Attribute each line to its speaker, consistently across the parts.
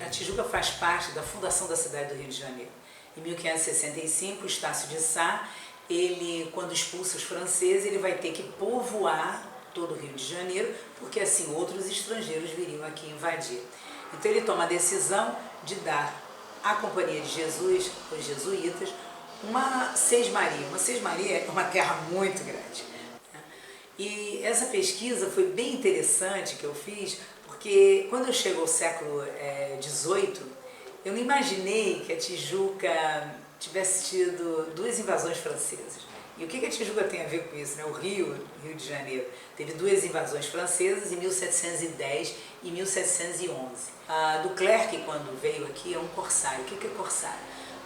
Speaker 1: A Tijuca faz parte da fundação da cidade do Rio de Janeiro. Em 1565, o Estácio de Sá, ele, quando expulsa os franceses, ele vai ter que povoar todo o Rio de Janeiro, porque assim outros estrangeiros viriam aqui invadir. Então ele toma a decisão de dar à Companhia de Jesus, os jesuítas, uma sesmaria. Uma sesmaria é uma terra muito grande. E essa pesquisa foi bem interessante que eu fiz, porque quando eu chego ao século XVIII, eu não imaginei que a Tijuca tivesse tido 2 invasões francesas. E o que a Tijuca tem a ver com isso, né? O Rio de Janeiro, teve 2 invasões francesas em 1710 e 1711. A Duclerc, quando veio aqui, é um corsário. O que é corsário?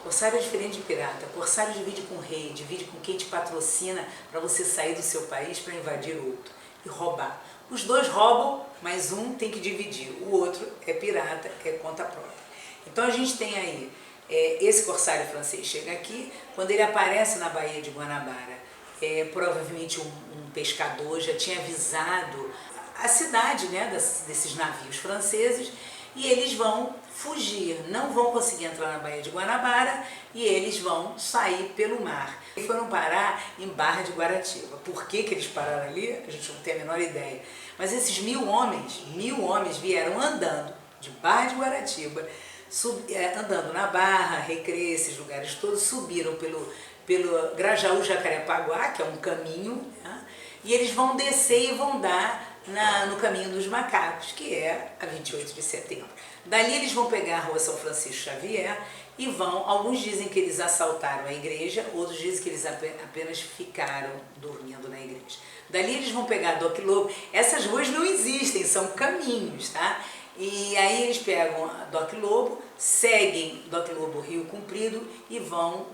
Speaker 1: Corsário é diferente de pirata. Corsário divide com o rei, divide com quem te patrocina para você sair do seu país para invadir outro e roubar. Os 2 roubam, mas um tem que dividir. O outro é pirata, é conta própria. Então a gente tem aí, esse corsário francês chega aqui, quando ele aparece na Baía de Guanabara, provavelmente um pescador já tinha avisado a cidade, né, desses navios franceses, e eles vão fugir, não vão conseguir entrar na Baía de Guanabara e eles vão sair pelo mar. E foram parar em Barra de Guaratiba. Por que eles pararam ali? A gente não tem a menor ideia. Mas esses 1000 homens vieram andando de Barra de Guaratiba, andando na Barra, Recreio, esses lugares todos, subiram pelo Grajaú-Jacarepaguá, que é um caminho, né? E eles vão descer e vão dar no Caminho dos Macacos, que é a 28 de setembro. Dali eles vão pegar a Rua São Francisco Xavier e alguns dizem que eles assaltaram a igreja, outros dizem que eles apenas ficaram dormindo na igreja. Dali eles vão pegar Doc Lobo. Essas ruas não existem, são caminhos, tá? E aí eles pegam Doc Lobo, seguem Doc Lobo Rio Comprido e vão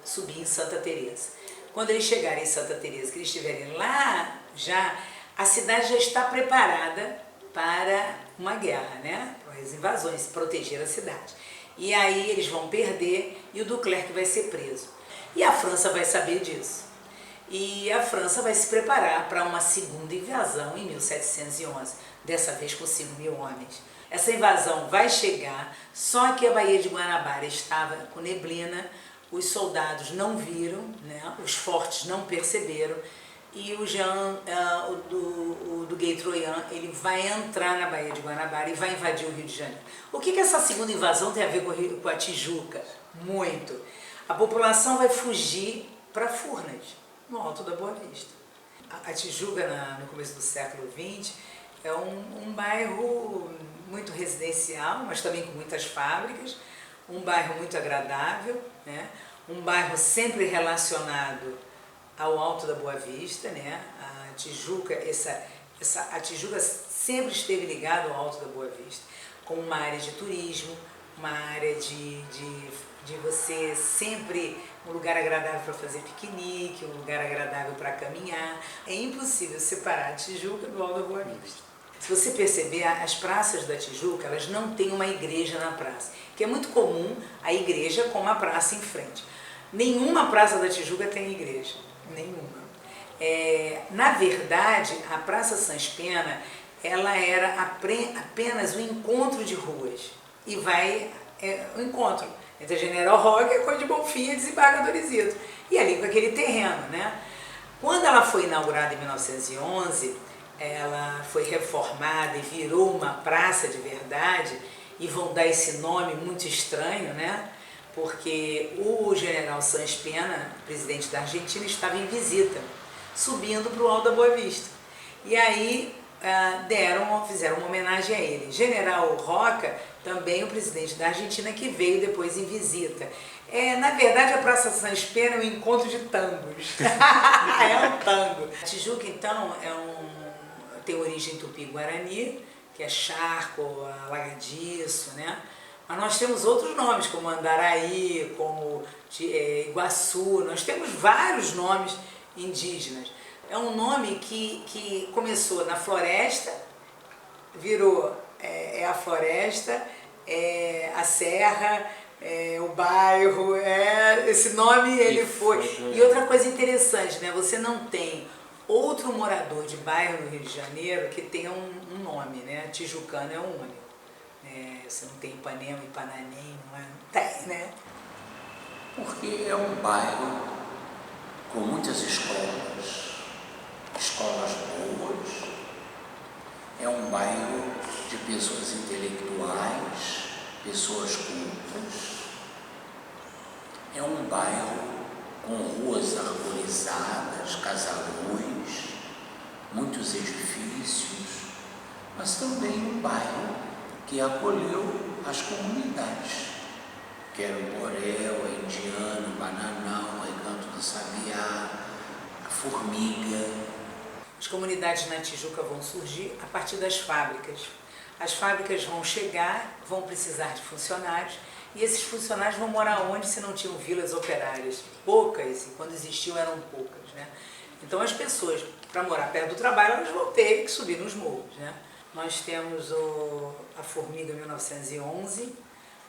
Speaker 1: subir em Santa Teresa. Quando eles chegarem em Santa Teresa, que eles estiverem lá já, a cidade já está preparada para uma guerra, né? Para as invasões, proteger a cidade. E aí eles vão perder e o Duclerc vai ser preso. E a França vai saber disso. E a França vai se preparar para uma segunda invasão em 1711, dessa vez com 5.000 homens. Essa invasão vai chegar, só que a Baía de Guanabara estava com neblina, os soldados não viram, né? Os fortes não perceberam, e o Duguay Troyan, ele vai entrar na Baía de Guanabara e vai invadir o Rio de Janeiro. O que essa segunda invasão tem a ver com a Tijuca? Muito. A população vai fugir para Furnas, no Alto da Boa Vista. A Tijuca, no começo do século XX, é um bairro muito residencial, mas também com muitas fábricas, um bairro muito agradável, né? Um bairro sempre relacionado ao Alto da Boa Vista, né? A Tijuca sempre esteve ligada ao Alto da Boa Vista, com uma área de turismo, uma área de você sempre um lugar agradável para fazer piquenique, um lugar agradável para caminhar. É impossível separar a Tijuca do Alto da Boa Vista. Se você perceber, as praças da Tijuca, elas não têm uma igreja na praça, que é muito comum a igreja com uma praça em frente. Nenhuma praça da Tijuca tem igreja, nenhuma. Na verdade, a Praça Sans Pena, ela era apenas um encontro de ruas. E um encontro entre a General Roca e a Conde Bonfim e Desembargador. E ali com aquele terreno, né? Quando ela foi inaugurada em 1911, ela foi reformada e virou uma praça de verdade, e vão dar esse nome muito estranho, né? Porque o general Sans Pena, presidente da Argentina, estava em visita, subindo para o Alto da Boa Vista. E aí fizeram uma homenagem a ele. General Roca, também o presidente da Argentina, que veio depois em visita. Na verdade, a Praça Sans Pena é um encontro de tangos. É um tango. A Tijuca, então, tem origem tupi-guarani, que é charco, alagadiço, né? Mas nós temos outros nomes, como Andaraí, como Iguaçu, nós temos vários nomes indígenas. É um nome que começou na floresta, virou a floresta, a serra, o bairro, esse nome ele foi. E outra coisa interessante, né? Você não tem outro morador de bairro no Rio de Janeiro que tenha um nome, né? Tijucano é o único. Você não tem Ipanema, Ipananém, não tem, né?
Speaker 2: Porque é um bairro com muitas escolas, escolas boas, é um bairro de pessoas intelectuais, pessoas cultas, é um bairro com ruas arborizadas, casarões, muitos edifícios, mas também um bairro que acolheu as comunidades, que era o Borel, a Indiana, o Bananal, o Recanto do Sabiá, a Formiga.
Speaker 1: As comunidades na Tijuca vão surgir a partir das fábricas. As fábricas vão chegar, vão precisar de funcionários, e esses funcionários vão morar onde se não tinham vilas operárias? Poucas, e quando existiam eram poucas, né? Então as pessoas, para morar perto do trabalho, elas vão ter que subir nos morros, né? Nós temos a Formiga 1911,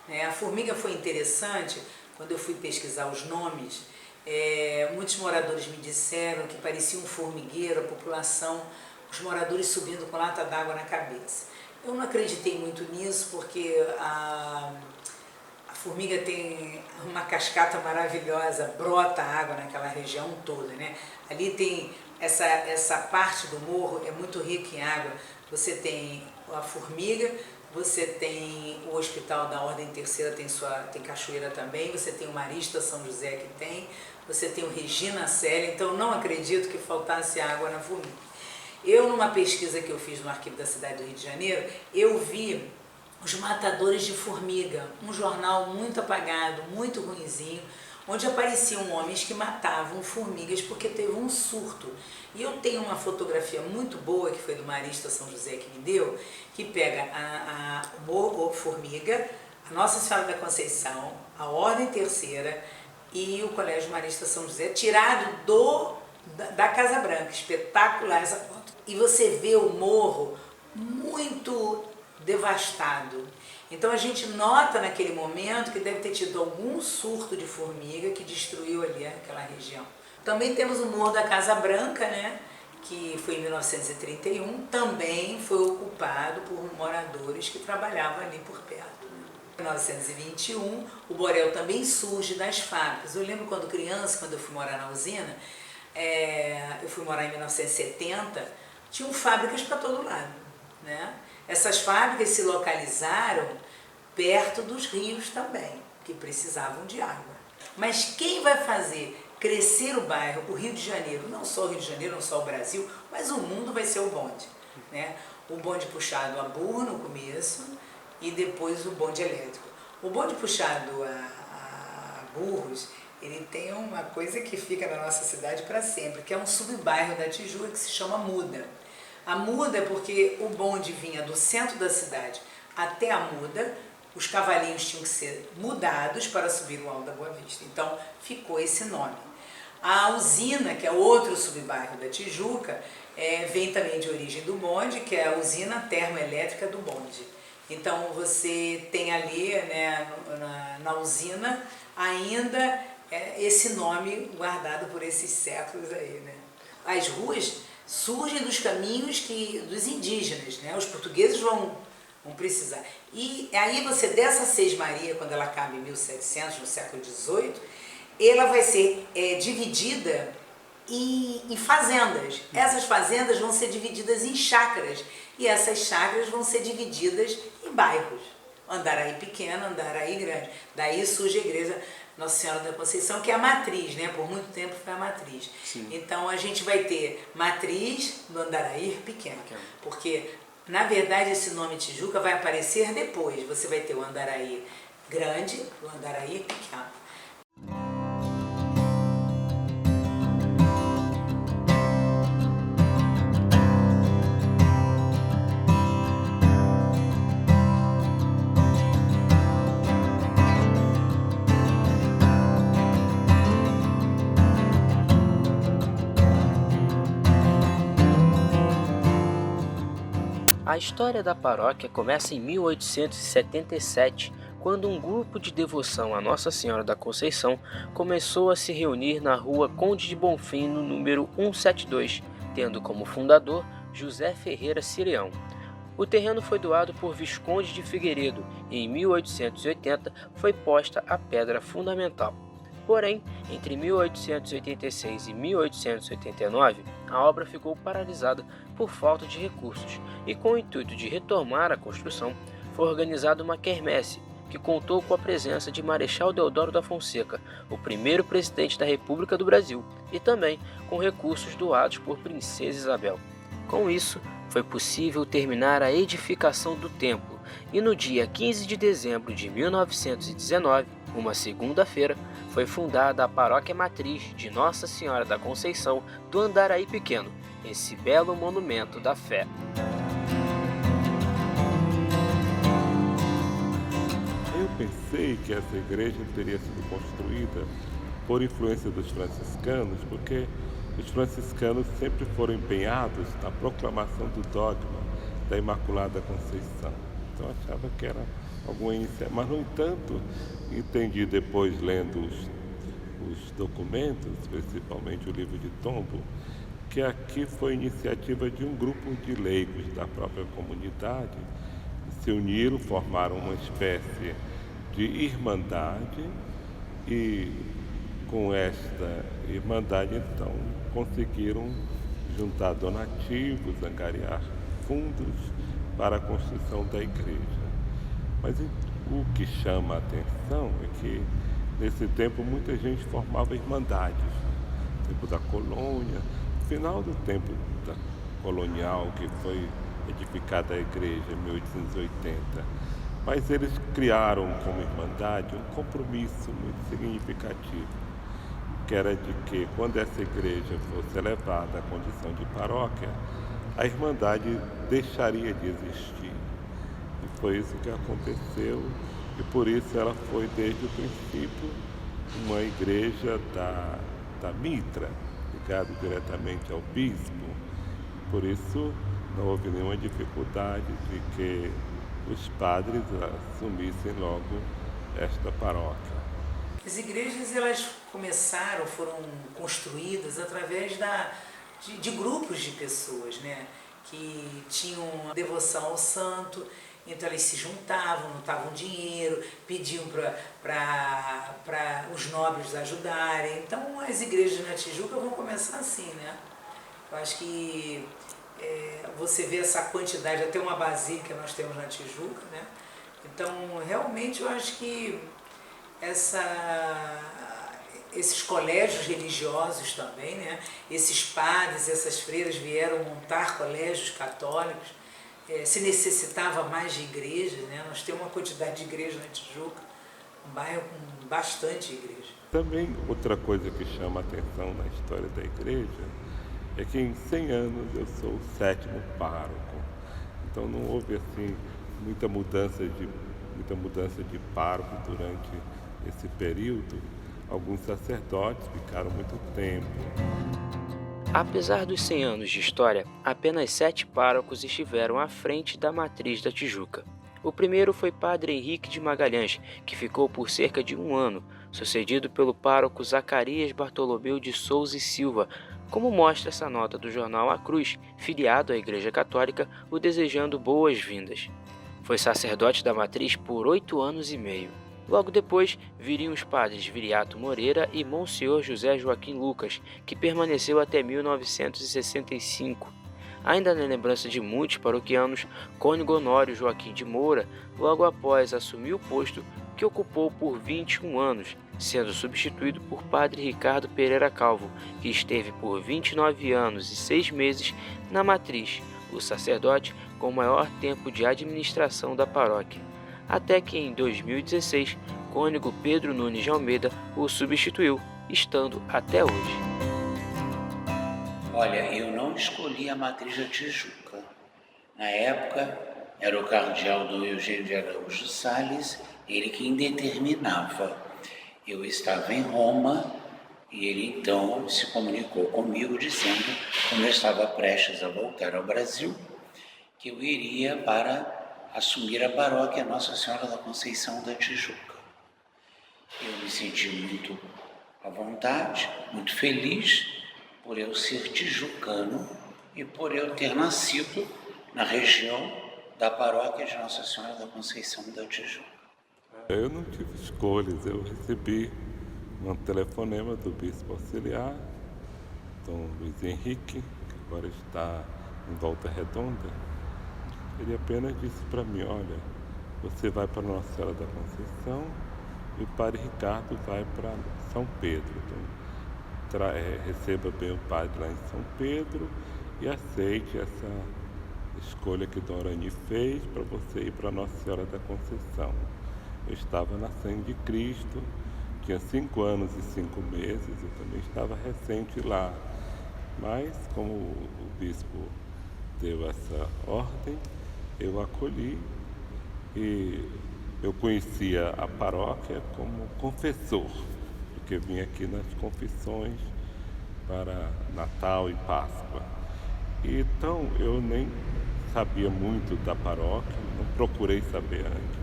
Speaker 1: né? A Formiga foi interessante, quando eu fui pesquisar os nomes, muitos moradores me disseram que parecia um formigueiro, a população, os moradores subindo com lata d'água na cabeça. Eu não acreditei muito nisso, porque a Formiga tem uma cascata maravilhosa, brota água naquela região toda, né? Ali tem essa parte do morro, é muito rica em água. Você tem a Formiga, você tem o Hospital da Ordem Terceira, tem cachoeira também, você tem o Marista São José que tem, você tem o Regina Célia, então não acredito que faltasse água na Formiga. Eu, numa pesquisa que eu fiz no Arquivo da Cidade do Rio de Janeiro, eu vi Os Matadores de Formiga, um jornal muito apagado, muito ruinzinho, onde apareciam homens que matavam formigas porque teve um surto. E eu tenho uma fotografia muito boa, que foi do Marista São José que me deu, que pega o Formiga, a Nossa Senhora da Conceição, a Ordem Terceira e o Colégio Marista São José, tirado da Casa Branca. Espetacular essa foto. E você vê o morro muito devastado. Então a gente nota naquele momento que deve ter tido algum surto de formiga que destruiu ali aquela região. Também temos o Morro da Casa Branca, né, que foi em 1931, também foi ocupado por moradores que trabalhavam ali por perto. Em 1921, o Borel também surge das fábricas. Eu lembro quando criança, quando eu fui morar na usina, eu fui morar em 1970, tinham fábricas para todo lado, né? Essas fábricas se localizaram perto dos rios também, que precisavam de água. Mas quem vai fazer crescer o bairro, o Rio de Janeiro, não só o Rio de Janeiro, não só o Brasil, mas o mundo, vai ser o bonde, né? O bonde puxado a burro no começo e depois o bonde elétrico. O bonde puxado a burros, ele tem uma coisa que fica na nossa cidade para sempre, que é um subbairro da Tijuca que se chama Muda. A Muda é porque o bonde vinha do centro da cidade até a Muda, os cavalinhos tinham que ser mudados para subir o Alto da Boa Vista. Então ficou esse nome. A usina, que é outro subbairro da Tijuca, vem também de origem do bonde, que é a usina termoelétrica do bonde. Então você tem ali, né, na usina ainda esse nome guardado por esses séculos aí, né? As ruas surgem dos caminhos dos indígenas, né? Os portugueses vão precisar. E aí você, dessa Sesmaria, quando ela acaba em 1700, no século XVIII, ela vai ser dividida em fazendas. Essas fazendas vão ser divididas em chácaras, e essas chácaras vão ser divididas em bairros. Andaraí pequeno, Andaraí grande. Daí surge a igreja Nossa Senhora da Conceição, que é a matriz, né? Por muito tempo foi a matriz. Sim. Então a gente vai ter matriz no Andaraí pequeno, porque na verdade esse nome Tijuca vai aparecer depois. Você vai ter o Andaraí grande, o Andaraí pequeno.
Speaker 3: A história da paróquia começa em 1877, quando um grupo de devoção a Nossa Senhora da Conceição começou a se reunir na rua Conde de Bonfim, no número 172, tendo como fundador José Ferreira Sirião. O terreno foi doado por Visconde de Figueiredo e em 1880 foi posta a pedra fundamental. Porém, entre 1886 e 1889, a obra ficou paralisada por falta de recursos e, com o intuito de retomar a construção, foi organizada uma quermesse que contou com a presença de Marechal Deodoro da Fonseca, o primeiro presidente da República do Brasil, e também com recursos doados por Princesa Isabel. Com isso, foi possível terminar a edificação do templo e no dia 15 de dezembro de 1919, uma segunda-feira, foi fundada a Paróquia Matriz de Nossa Senhora da Conceição do Andaraí Pequeno, esse belo monumento da fé.
Speaker 4: Eu pensei que essa igreja teria sido construída por influência dos franciscanos, porque os franciscanos sempre foram empenhados na proclamação do dogma da Imaculada Conceição. Então eu achava que era alguma iniciativa, mas no entanto, entendi depois lendo os documentos, principalmente o livro de Tombo, que aqui foi iniciativa de um grupo de leigos da própria comunidade, se uniram, formaram uma espécie de irmandade e com esta irmandade então conseguiram juntar donativos, angariar fundos para a construção da igreja. Mas o que chama a atenção é que nesse tempo muita gente formava irmandades, no tempo da colônia, no final do tempo colonial que foi edificada a igreja em 1880. Mas eles criaram como irmandade um compromisso muito significativo, que era de que quando essa igreja fosse elevada à condição de paróquia, a irmandade deixaria de existir. E foi isso que aconteceu, e por isso ela foi desde o princípio uma igreja da mitra, ligada diretamente ao bispo. Por isso não houve nenhuma dificuldade de que os padres assumissem logo esta paróquia.
Speaker 1: As igrejas elas foram construídas através de grupos de pessoas, né, que tinham devoção ao santo, então eles se juntavam, juntavam dinheiro, pediam para os nobres ajudarem. Então as igrejas na Tijuca vão começar assim, né? Eu acho que você vê essa quantidade, até uma basílica nós temos na Tijuca, né? Então realmente eu acho que esses colégios religiosos também, né? Esses padres, essas freiras vieram montar colégios católicos, se necessitava mais de igrejas, né? Nós temos uma quantidade de igrejas na Tijuca, um bairro com bastante igreja.
Speaker 4: Também outra coisa que chama a atenção na história da igreja é que em 100 anos eu sou o 7º pároco, então não houve assim muita mudança de pároco durante esse período. Alguns sacerdotes ficaram muito tempo.
Speaker 3: Apesar dos 100 anos de história, apenas 7 párocos estiveram à frente da matriz da Tijuca. O primeiro foi Padre Henrique de Magalhães, que ficou por cerca de 1 ano, sucedido pelo pároco Zacarias Bartolomeu de Souza e Silva, como mostra essa nota do jornal A Cruz, filiado à Igreja Católica, o desejando boas-vindas. Foi sacerdote da matriz por 8 anos e meio. Logo depois, viriam os padres Viriato Moreira e Monsenhor José Joaquim Lucas, que permaneceu até 1965. Ainda na lembrança de muitos paroquianos, Cônego Honório Joaquim de Moura, logo após assumir o posto que ocupou por 21 anos, sendo substituído por Padre Ricardo Pereira Calvo, que esteve por 29 anos e 6 meses na matriz, o sacerdote com o maior tempo de administração da paróquia. Até que em 2016, Cônego Pedro Nunes de Almeida o substituiu, estando até hoje.
Speaker 2: Olha, eu não escolhi a matriz da Tijuca. Na época, era o cardeal Dom Eugênio de Araújo Salles, ele quem determinava. Eu estava em Roma e ele então se comunicou comigo dizendo, quando eu estava prestes a voltar ao Brasil, que eu iria para assumir a paróquia Nossa Senhora da Conceição da Tijuca. Eu me senti muito à vontade, muito feliz por eu ser tijucano e por eu ter nascido na região da paróquia de Nossa Senhora da Conceição da Tijuca.
Speaker 4: Eu não tive escolhas, eu recebi um telefonema do bispo auxiliar, Dom Luiz Henrique, que agora está em Volta Redonda. Ele apenas disse para mim, olha, você vai para Nossa Senhora da Conceição e o padre Ricardo vai para São Pedro. Então, receba bem o padre lá em São Pedro e aceite essa escolha que Dom Arani fez para você ir para Nossa Senhora da Conceição. Eu estava na Sangue de Cristo, tinha 5 anos e 5 meses, eu também estava recente lá. Mas, como o bispo deu essa ordem, eu acolhi e eu conhecia a paróquia como confessor, porque vim aqui nas confissões para Natal e Páscoa. Então, eu nem sabia muito da paróquia, não procurei saber antes.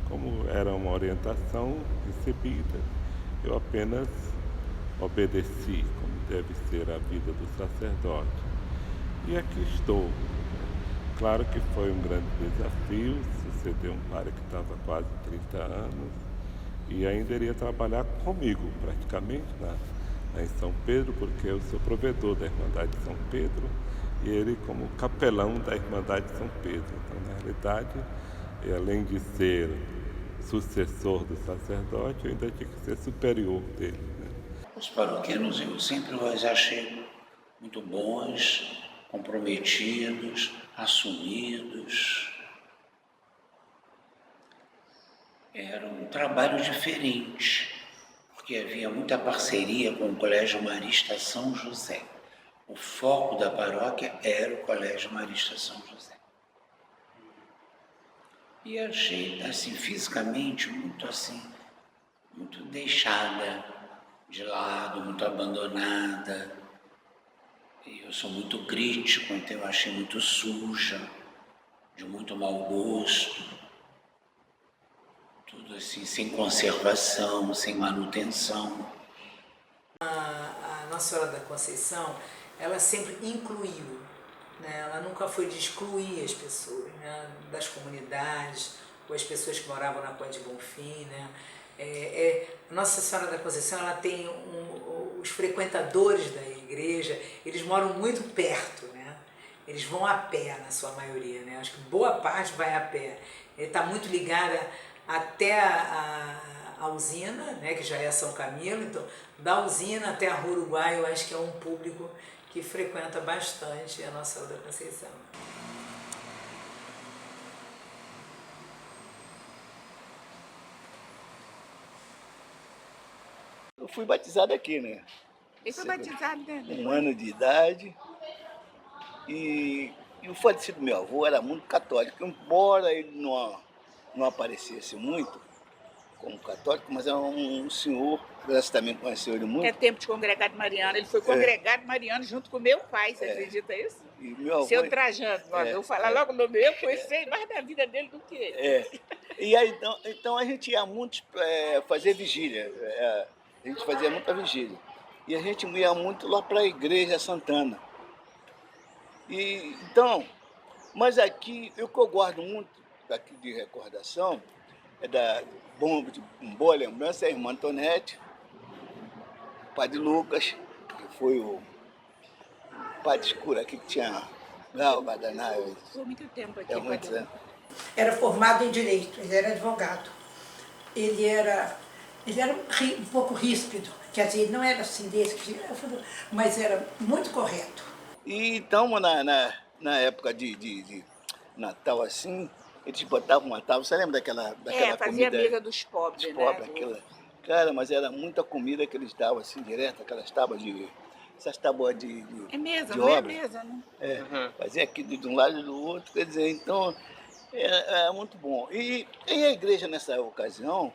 Speaker 4: Como era uma orientação recebida, eu apenas obedeci, como deve ser a vida do sacerdote. E aqui estou. Claro que foi um grande desafio, sucedeu um padre que estava há quase 30 anos e ainda iria trabalhar comigo, praticamente, em São Pedro, porque eu sou provedor da Irmandade de São Pedro e ele como capelão da Irmandade de São Pedro. Então, na realidade, além de ser sucessor do sacerdote, eu ainda tinha que ser superior dele.
Speaker 2: Os paroquianos eu sempre os achei muito bons, comprometidos, assumidos. Era um trabalho diferente, porque havia muita parceria com o Colégio Marista São José. O foco da paróquia era o Colégio Marista São José. E achei, assim, fisicamente, muito deixada de lado, muito abandonada. E eu sou muito crítico, então eu achei muito suja, de muito mau gosto. Tudo assim, sem conservação, sem manutenção.
Speaker 1: A Nossa Senhora da Conceição, ela sempre incluiu, né? Ela nunca foi de excluir as pessoas, né? Das comunidades, ou as pessoas que moravam na Ponte de Bonfim, né? Nossa Senhora da Conceição, ela tem os frequentadores da igreja, eles moram muito perto, né? Eles vão a pé, na sua maioria, né? Acho que boa parte vai a pé. Ele está muito ligada até a usina, né? Que já é São Camilo, então da usina até a Rua Uruguai, eu acho que é um público que frequenta bastante a Nossa Senhora da Conceição.
Speaker 5: Eu fui batizado aqui, né?
Speaker 6: Ele foi batizado, né?
Speaker 5: 1 ano de idade. E o falecido meu avô era muito católico, embora ele não aparecesse muito como católico, mas é um senhor, você também conheceu ele muito.
Speaker 6: É tempo de congregado mariano. Ele foi congregado mariano junto com meu pai, você acredita isso?
Speaker 5: E meu avô,
Speaker 6: Seu Trajano, eu vou falar logo no meu, eu conheci mais da vida dele do que ele.
Speaker 5: E aí, então a gente ia muito fazer vigília, a gente fazia muita vigília. E a gente ia muito lá para a Igreja Santana. Mas aqui, o que eu guardo muito aqui de recordação é da boa lembrança, é a irmã Antonete, o padre Lucas, que foi o padre escuro aqui que tinha lá o Badanaio.
Speaker 6: Foi muito tempo aqui.
Speaker 7: Era formado em Direito, ele era advogado. Ele era um pouco ríspido, quer dizer, não era assim desse, mas era muito correto.
Speaker 5: E então, na época de Natal assim, eles botavam uma tábua, você lembra daquela
Speaker 6: fazia
Speaker 5: comida?
Speaker 6: mesa dos pobres,
Speaker 5: dos
Speaker 6: né?
Speaker 5: Pobres, cara, mas era muita comida que eles davam assim, direto, aquelas tábuas essas tábuas de
Speaker 6: mesa,
Speaker 5: de
Speaker 6: não
Speaker 5: obra.
Speaker 6: é mesa, né?
Speaker 5: Fazia aqui de um lado e do outro, quer dizer, então, é muito bom. E a igreja, nessa ocasião,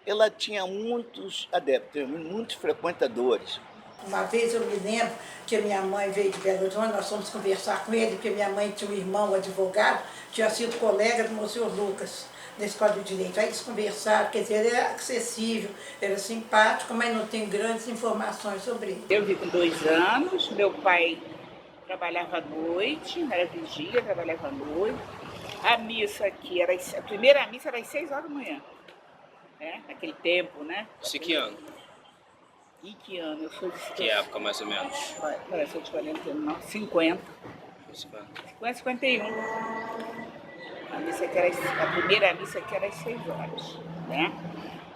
Speaker 5: ela tinha muitos adeptos, muitos frequentadores.
Speaker 7: Uma vez eu me lembro que a minha mãe veio de Belo Horizonte, nós fomos conversar com ele, porque minha mãe tinha um irmão, um advogado, tinha sido colega do Monsenhor Lucas, da Escola de Direito. Aí eles conversaram, quer dizer, ele era acessível, era simpático, mas não tem grandes informações sobre ele.
Speaker 6: Eu vi com 2 anos, meu pai trabalhava à noite, era vigília, trabalhava à noite. A missa aqui, a primeira missa era às 6 horas da manhã. Né? Naquele tempo, né?
Speaker 3: Isso que ano?
Speaker 6: E que ano? Eu sou de...
Speaker 3: Que época, mais ou menos?
Speaker 6: Eu sou de 49, 50. 50, 51. A primeira missa aqui era às 6 horas. Né?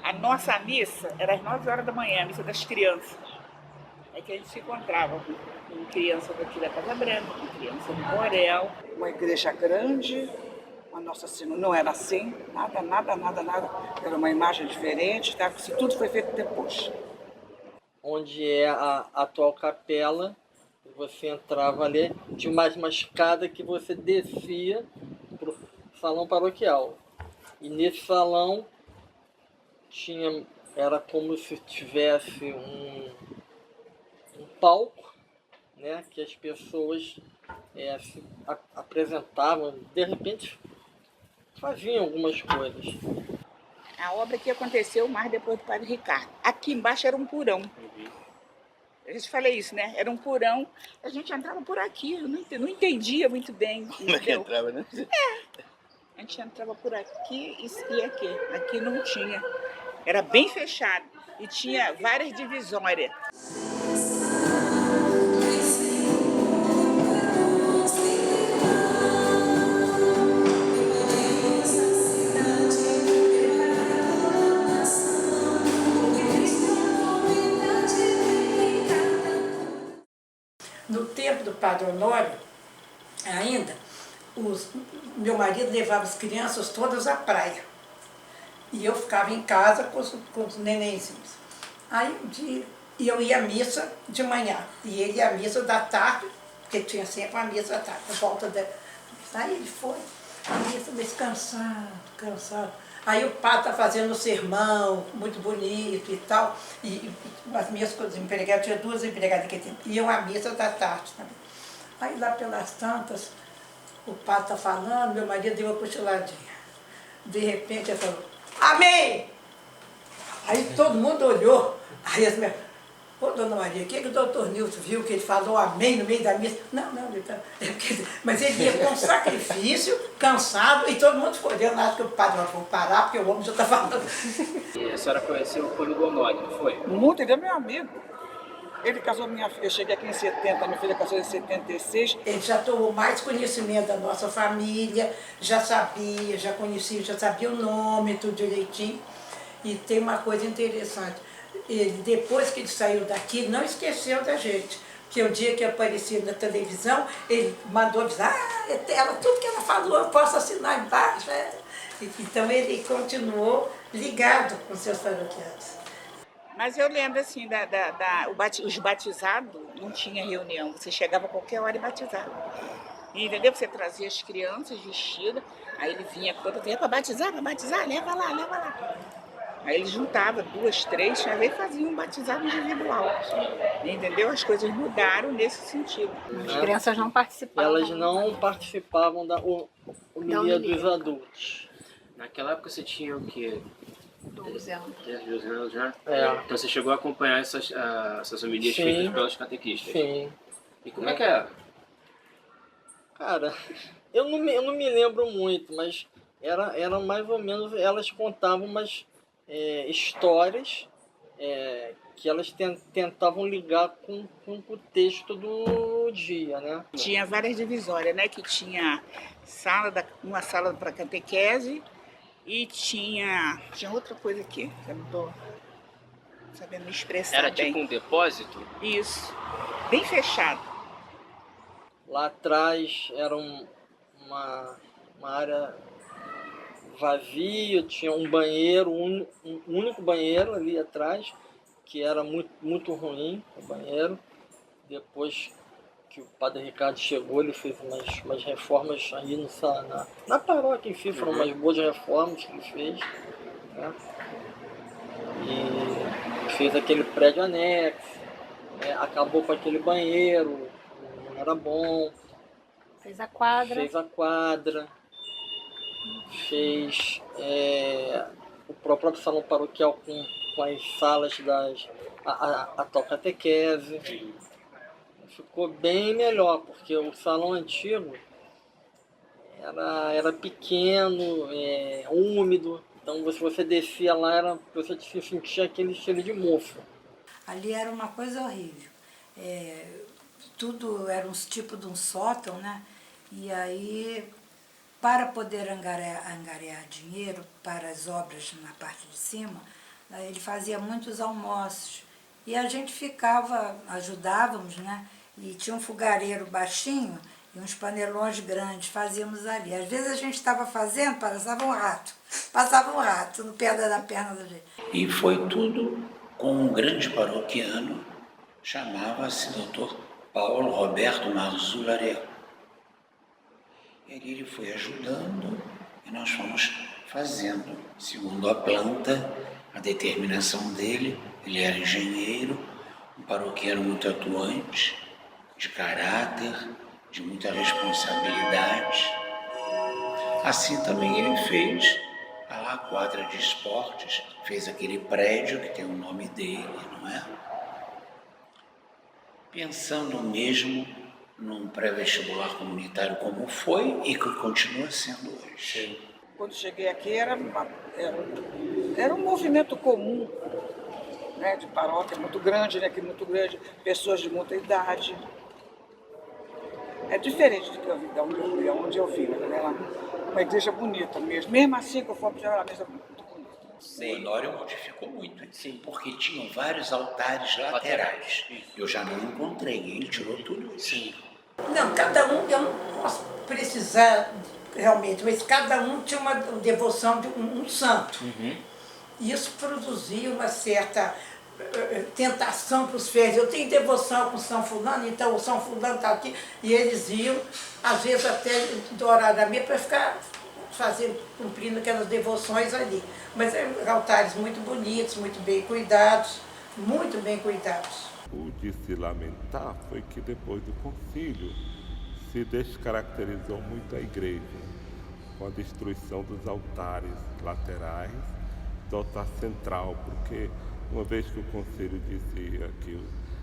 Speaker 6: A nossa missa era às 9 horas da manhã, a missa das crianças. É que a gente se encontrava com criança daqui da Casa Branca, com criança do Borel.
Speaker 8: Uma igreja grande, a Nossa Senhora não era assim, nada. Era uma imagem diferente, tá? Isso tudo foi feito depois.
Speaker 9: Onde é a atual capela, você entrava ali, tinha mais uma escada que você descia para o salão paroquial. E nesse salão era como se tivesse um palco, né, que as pessoas se apresentavam, de repente faziam algumas coisas.
Speaker 6: A obra que aconteceu mais depois do Padre Ricardo. Aqui embaixo era um porão. Eu te falei isso, né? Era um porão, a gente entrava por aqui, eu não entendia muito bem.
Speaker 5: Como é que entrava, né?
Speaker 6: A gente entrava por aqui e aqui. Aqui não tinha. Era bem fechado e tinha várias divisórias.
Speaker 7: No tempo do Padre Honório, ainda, meu marido levava as crianças todas à praia. E eu ficava em casa com os nenenzinhos. Aí um dia eu ia à missa de manhã, e ele ia à missa da tarde, porque tinha sempre uma missa da tarde, por volta da... Aí ele foi, a missa, mas cansado. Aí o padre está fazendo um sermão, muito bonito e tal, e as minhas coisas empregadas, tinha 2 empregadas naquele tempo, iam à missa da tarde também. Aí lá pelas tantas, o padre está falando, meu marido deu uma cochiladinha. De repente ele falou, amém! Aí todo mundo olhou, aí as minhas, ô dona Maria, o que o doutor Nilson viu que ele falou amém no meio da missa? Não, mas ele ia com sacrifício, cansado, e todo mundo ficou olhando, acho que o padre vai parar, porque o homem já está falando.
Speaker 3: E a senhora conheceu o Coro Honório, não foi?
Speaker 8: Muito, ele é meu amigo. Ele casou minha filha, eu cheguei aqui em 70, minha filha casou em 76.
Speaker 7: Ele já tomou mais conhecimento da nossa família, já sabia, já conhecia, já sabia o nome, tudo direitinho. E tem uma coisa interessante, ele, depois que ele saiu daqui, não esqueceu da gente. Porque o dia que aparecia na televisão, ele mandou avisar, tudo que ela falou eu posso assinar embaixo. Então ele continuou ligado com seus paroquianos.
Speaker 6: Mas eu lembro assim, os batizados não tinha reunião, você chegava a qualquer hora e batizava. Entendeu? Você trazia as crianças vestidas, aí ele vinha para batizar, leva lá. Aí ele juntava 2, 3, aí fazia um batizado individual. Entendeu? As coisas mudaram nesse sentido.
Speaker 10: As crianças não participavam.
Speaker 9: Elas não participavam da homilia dos adultos.
Speaker 3: Naquela época você tinha o quê?
Speaker 10: 12 anos.
Speaker 3: 12 anos já?
Speaker 9: É.
Speaker 3: Então você chegou a acompanhar essas homilias feitas pelos catequistas?
Speaker 9: Sim.
Speaker 3: E como é que era?
Speaker 9: Cara, eu não me lembro muito, mas era mais ou menos, elas contavam umas histórias que elas tentavam ligar com o texto do dia, né?
Speaker 6: Tinha várias divisórias, né? Que tinha uma sala para catequese e tinha outra coisa aqui, que eu não estou sabendo me expressar
Speaker 3: Era
Speaker 6: bem.
Speaker 3: tipo um depósito?
Speaker 6: Isso, bem fechado.
Speaker 9: Lá atrás era uma área vazia, tinha um banheiro, um único banheiro ali atrás, que era muito, muito ruim, o banheiro. Depois que o Padre Ricardo chegou, ele fez umas reformas aí na paróquia em si, foram umas boas reformas que ele fez, né? E fez aquele prédio anexo, acabou com aquele banheiro, não era bom.
Speaker 10: Fez a quadra.
Speaker 9: Fez o próprio salão paroquial com as salas a tal catequese. Ficou bem melhor, porque o salão antigo era pequeno, úmido. Então, se você descia lá, você sentia aquele cheiro de mofo.
Speaker 11: Ali era uma coisa horrível. Tudo era um tipo de um sótão, né? E aí, para poder angariar dinheiro para as obras na parte de cima, ele fazia muitos almoços. E a gente ajudávamos, né? E tinha um fogareiro baixinho e uns panelões grandes, fazíamos ali. Às vezes a gente estava fazendo, passava um rato no pé da perna da gente.
Speaker 2: E foi tudo com um grande paroquiano, chamava-se Dr. Paulo Roberto Marzulari. Ele foi ajudando e nós fomos fazendo, segundo a planta, a determinação dele. Ele era engenheiro, um paroquiano muito atuante, de caráter, de muita responsabilidade. Assim também ele fez a quadra de esportes, fez aquele prédio que tem o nome dele, não é? Pensando mesmo num pré-vestibular comunitário como foi e que continua sendo hoje.
Speaker 8: Quando cheguei aqui era um movimento comum, né, de paróquia muito grande, né, muito grande, pessoas de muita idade. É diferente do que eu vi, de onde eu vi, né? Era uma igreja bonita mesmo. Mesmo assim que eu fui para a igreja muito bonita.
Speaker 2: O Honório modificou muito, sim, porque tinham vários altares laterais. Eu já não encontrei, ele tirou tudo isso. Sim.
Speaker 7: Não, cada um, eu não posso precisar realmente, mas cada um tinha uma devoção de um santo. Isso produzia uma certa tentação para os fiéis. Eu tenho devoção com São Fulano, então o São Fulano está aqui, e eles iam, às vezes até do horário da meia, para ficar cumprindo aquelas devoções ali. Mas altares muito bonitos, muito bem cuidados, muito bem cuidados.
Speaker 4: O de se lamentar foi que depois do concílio se descaracterizou muito a igreja, com a destruição dos altares laterais do altar central, porque uma vez que o concílio dizia que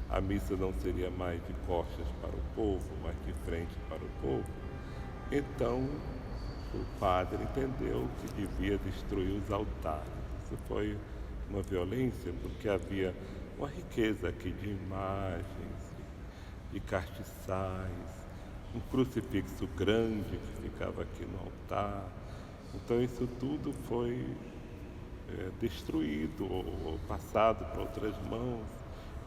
Speaker 4: a missa não seria mais de costas para o povo, mas de frente para o povo, então o padre entendeu que devia destruir os altares. Isso foi uma violência, porque havia uma riqueza aqui de imagens, de castiçais, um crucifixo grande que ficava aqui no altar. Então isso tudo foi destruído ou passado para outras mãos.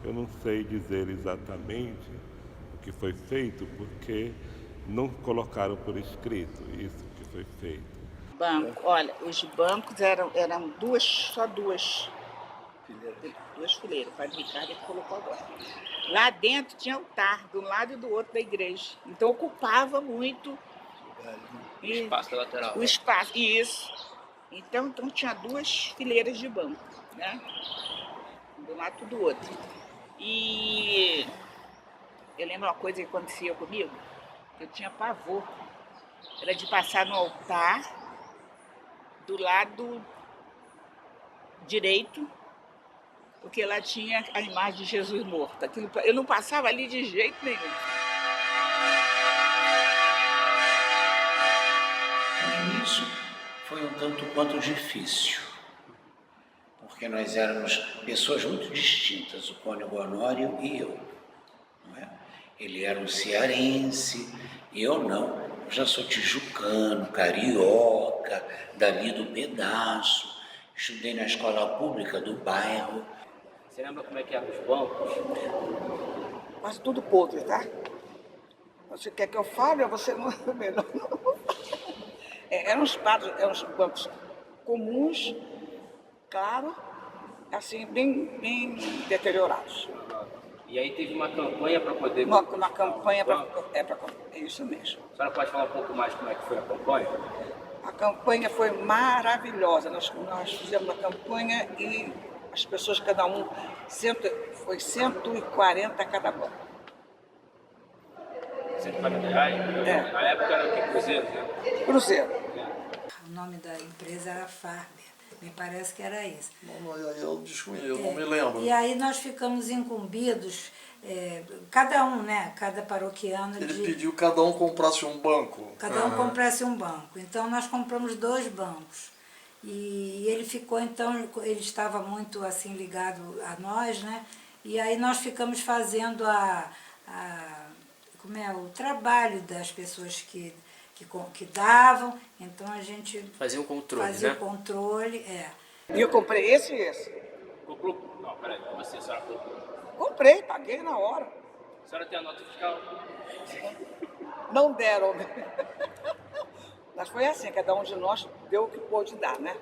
Speaker 4: Eu não sei dizer exatamente o que foi feito, porque não colocaram por escrito isso que foi feito.
Speaker 6: Banco, olha, os bancos eram só duas fileiras, o Padre Ricardo colocou agora. Lá dentro tinha altar, de um lado e do outro da igreja. Então ocupava muito
Speaker 3: O espaço lateral.
Speaker 6: o espaço, isso. Então tinha duas fileiras de banco, né? De um lado e do outro. E eu lembro uma coisa que acontecia comigo, eu tinha pavor. Era de passar no altar do lado direito, porque lá tinha a imagem de Jesus morto. Eu não passava ali de jeito nenhum.
Speaker 2: No início foi um tanto quanto difícil, porque nós éramos pessoas muito distintas, o cônego Honório e eu. Não é? Ele era um cearense, eu não. Eu já sou tijucano, carioca, dali do pedaço. Estudei na escola pública do bairro.
Speaker 3: Você lembra como é que eram os bancos?
Speaker 8: Quase tudo podre, tá? Você quer que eu fale ou você não? Melhor não. Eram uns bancos comuns, claro, assim, bem deteriorados.
Speaker 3: E aí teve uma campanha para poder...
Speaker 8: Uma campanha é isso mesmo.
Speaker 3: A senhora pode falar um pouco mais como é que foi a campanha?
Speaker 8: A campanha foi maravilhosa. Nós fizemos a campanha e as pessoas, cada um, foi 140 cada banco.
Speaker 3: R$140?
Speaker 8: É.
Speaker 3: Na época era o que? Cruzeiro?
Speaker 8: Cruzeiro.
Speaker 11: O nome da empresa era Farber. Me parece que era esse.
Speaker 12: Eu desconheço, eu não me lembro.
Speaker 11: E aí nós ficamos incumbidos, cada um, né? Cada paroquiano.
Speaker 12: Ele pediu que cada um comprasse um banco.
Speaker 11: Cada um comprasse um banco. Então nós compramos 2 bancos. E ele ficou, então, ele estava muito assim ligado a nós, né? E aí nós ficamos fazendo o trabalho das pessoas que davam, então a gente
Speaker 3: fazia o controle,
Speaker 11: fazia
Speaker 3: né?
Speaker 11: o controle,
Speaker 8: E eu comprei esse e esse.
Speaker 3: Comprou? Não, peraí, como assim a senhora comprou?
Speaker 8: Comprei, paguei na hora.
Speaker 3: A senhora tem a nota fiscal?
Speaker 8: Não deram. Mas foi assim, cada um de nós deu o que pôde dar, né?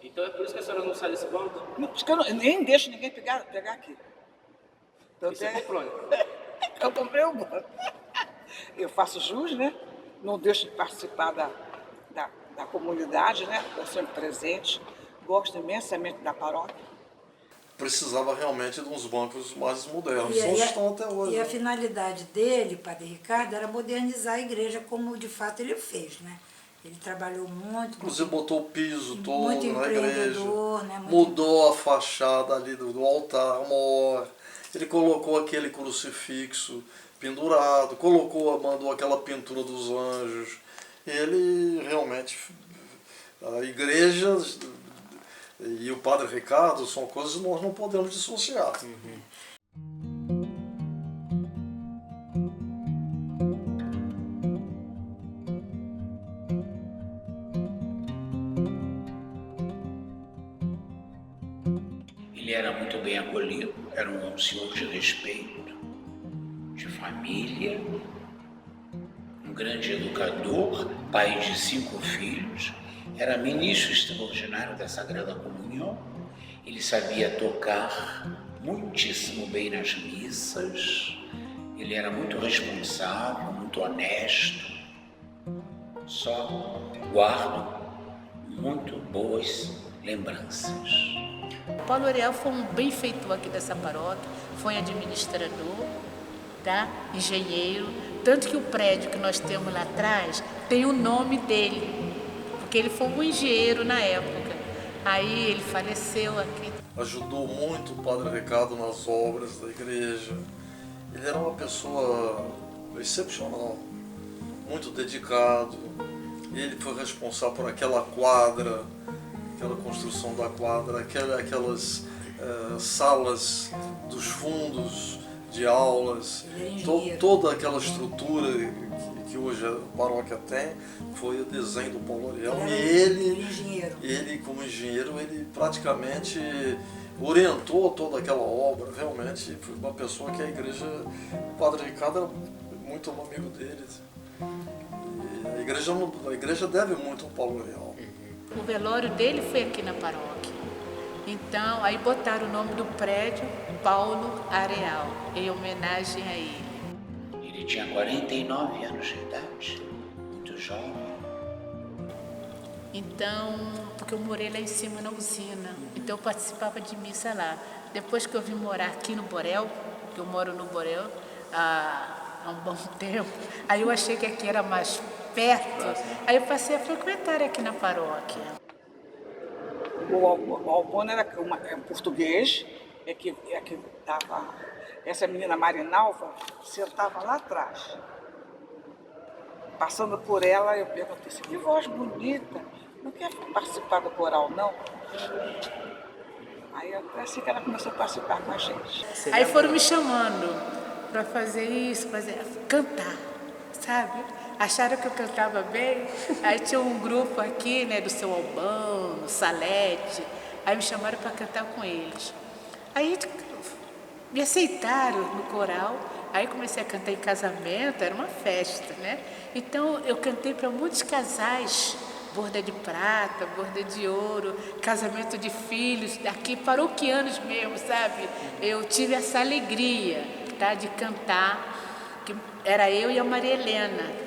Speaker 3: Então é por isso que a senhora não sai desse banco?
Speaker 8: Eu nem deixo ninguém pegar aqui. Então,
Speaker 3: Você comprou, né?
Speaker 8: Eu comprei o banco. Eu faço jus, né? Não deixo de participar da comunidade, né? Estou sempre presente. Gosto imensamente da paróquia.
Speaker 12: Precisava realmente de uns bancos mais modernos.
Speaker 11: E
Speaker 12: estão até hoje.
Speaker 11: E a finalidade dele, Padre Ricardo, era modernizar a igreja como de fato ele fez, né? Ele trabalhou muito.
Speaker 12: Inclusive botou o piso todo
Speaker 11: muito
Speaker 12: na igreja.
Speaker 11: Né?
Speaker 12: Mudou a fachada ali do altar maior. Ele colocou aquele crucifixo pendurado, mandou aquela pintura dos anjos. Ele realmente, a igreja e o Padre Ricardo são coisas que nós não podemos dissociar.
Speaker 2: Ele era muito bem acolhido, era um senhor de respeito, de família, um grande educador, pai de 5 filhos, era ministro extraordinário da Sagrada Comunhão, ele sabia tocar muitíssimo bem nas missas, ele era muito responsável, muito honesto, só guardo muito boas lembranças.
Speaker 13: Paulo Areal foi um benfeitor aqui dessa paróquia, foi administrador, tá? Engenheiro, tanto que o prédio que nós temos lá atrás tem o nome dele, porque ele foi um engenheiro na época. Aí ele faleceu aqui.
Speaker 12: Ajudou muito o Padre Ricardo nas obras da igreja. Ele era uma pessoa excepcional, muito dedicado. Ele foi responsável por aquela quadra, aquela construção da quadra, aquelas salas dos fundos de aulas, toda aquela estrutura que hoje a paróquia tem, foi o desenho do Paulo Areal. E ele, como engenheiro, ele praticamente orientou toda aquela obra. Realmente foi uma pessoa que a igreja, o Padre Ricardo era muito amigo dele. E a igreja deve muito ao Paulo Areal.
Speaker 13: O velório dele foi aqui na paróquia. Então, aí botaram o nome do prédio Paulo Areal, em homenagem a ele.
Speaker 2: Ele tinha 49 anos de idade, muito jovem.
Speaker 13: Então, porque eu morei lá em cima na usina, então eu participava de missa lá. Depois que eu vim morar aqui no Borel, que eu moro no Borel há um bom tempo, aí eu achei que aqui era mais perto, aí eu passei a frequentar aqui na paróquia.
Speaker 8: O Albano era português, que tava, essa menina Marinalva sentava lá atrás. Passando por ela, eu perguntei assim, que voz bonita, não quer participar do coral, não? Aí assim que ela começou a participar com a gente.
Speaker 13: Aí foram me chamando para fazer isso, cantar, sabe? Acharam que eu cantava bem, aí tinha um grupo aqui, né, do seu Albano, Salete, aí me chamaram para cantar com eles. Aí me aceitaram no coral, aí comecei a cantar em casamento, era uma festa, né? Então eu cantei para muitos casais, borda de prata, borda de ouro, casamento de filhos, daqui paroquianos mesmo, sabe? Eu tive essa alegria, tá, de cantar, que era eu e a Maria Helena.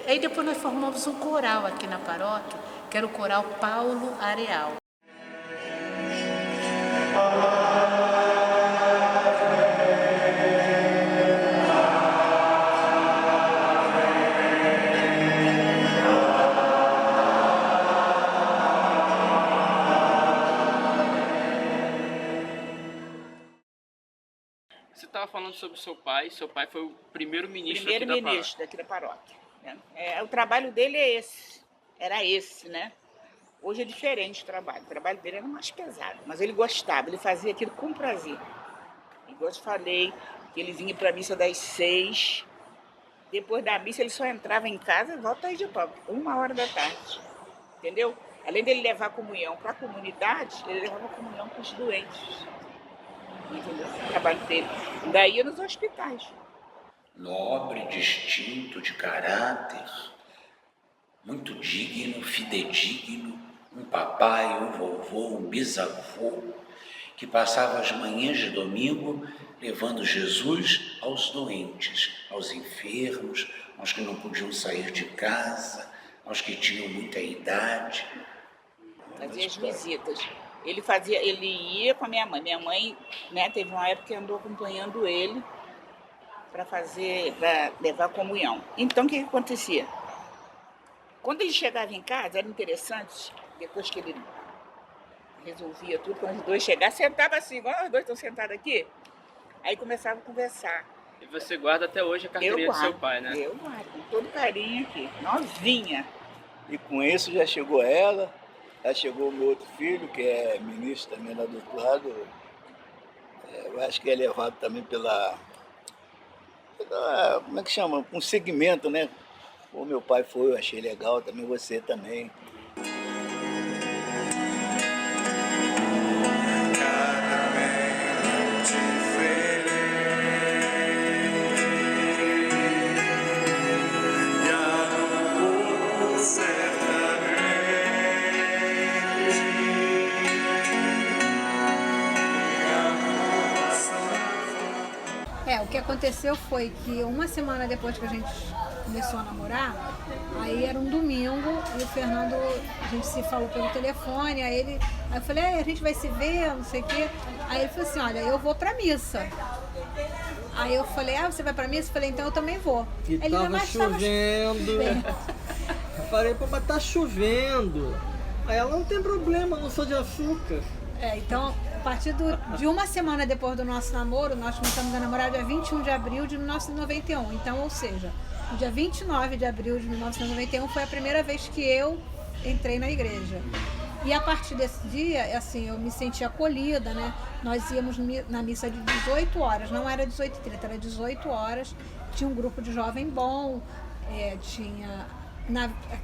Speaker 13: Aí depois nós formamos um coral aqui na paróquia, que era o coral Paulo Areal.
Speaker 3: estava falando sobre o seu pai foi o primeiro-ministro aqui da
Speaker 6: Primeiro-ministro daqui da paróquia. Né? O trabalho dele era esse, né? Hoje é diferente o trabalho dele era mais pesado, mas ele gostava, ele fazia aquilo com prazer. Igual eu te falei, que ele vinha para a missa das 6, depois da missa ele só entrava em casa e volta aí de pau, 1h da tarde, entendeu? Além dele levar a comunhão para a comunidade, ele levava a comunhão para os doentes, entendeu? O trabalho dele. Daí ia nos hospitais.
Speaker 2: Nobre, distinto, de caráter, muito digno, fidedigno, um papai, um vovô, um bisavô, que passava as manhãs de domingo levando Jesus aos doentes, aos enfermos, aos que não podiam sair de casa, aos que tinham muita idade.
Speaker 6: Fazia as visitas. Ele ia com a minha mãe. Minha mãe, né, teve uma época que andou acompanhando ele para levar a comunhão. Então, o que acontecia? Quando ele chegava em casa, era interessante, depois que ele resolvia tudo, quando os dois chegavam, sentava assim, igual os dois estão sentados aqui, aí começava a conversar.
Speaker 3: E você guarda até hoje a carteirinha do seu pai, né?
Speaker 6: Eu guardo, com todo carinho aqui, novinha.
Speaker 5: E com isso já chegou ela, já chegou o meu outro filho, que é ministro também lá do outro lado. Eu acho que é levado também pela como é que chama? Um segmento, né? O meu pai foi, eu achei legal, também você também.
Speaker 10: O que aconteceu foi que uma semana depois que a gente começou a namorar, aí era um domingo e o Fernando, a gente se falou pelo telefone, aí eu falei, a gente vai se ver, não sei o quê. Aí ele falou assim, olha, eu vou pra missa. Aí eu falei, você vai pra missa? Eu falei, então eu também vou.
Speaker 9: E
Speaker 10: ele
Speaker 9: tava chovendo. Eu falei, pô, mas tá chovendo. Aí ela, não tem problema, não sou de açúcar.
Speaker 10: Então, a partir de uma semana depois do nosso namoro, nós começamos a namorar dia 21 de abril de 1991. Então, ou seja, no dia 29 de abril de 1991 foi a primeira vez que eu entrei na igreja. E a partir desse dia, assim, eu me senti acolhida, né? Nós íamos na missa de 18 horas, não era 18h30, era 18 horas. Tinha um grupo de jovem bom, tinha...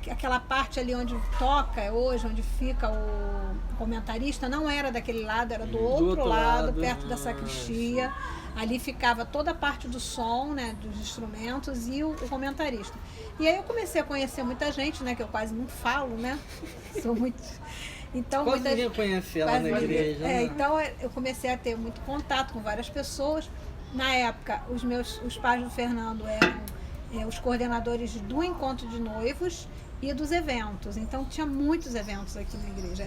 Speaker 10: aquela parte ali onde toca hoje, onde fica o comentarista, não era daquele lado, era do outro lado, perto da sacristia. Ali ficava toda a parte do som, né, dos instrumentos e o comentarista. E aí eu comecei a conhecer muita gente, né, que eu quase não falo, né? Sou muito... Então,
Speaker 9: quase ninguém conhece ela na igreja. Né?
Speaker 10: Então eu comecei a ter muito contato com várias pessoas. Na época, os pais do Fernando eram os coordenadores do encontro de noivos e dos eventos. Então tinha muitos eventos aqui na igreja.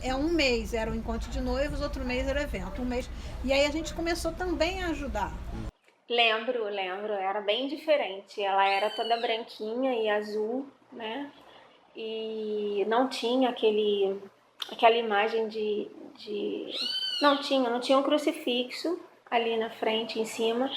Speaker 10: Era um mês era o encontro de noivos, outro mês era o evento. Um mês. E aí a gente começou também a ajudar.
Speaker 14: Lembro. Era bem diferente. Ela era toda branquinha e azul, né? E não tinha aquela imagem Não tinha um crucifixo ali na frente, em cima.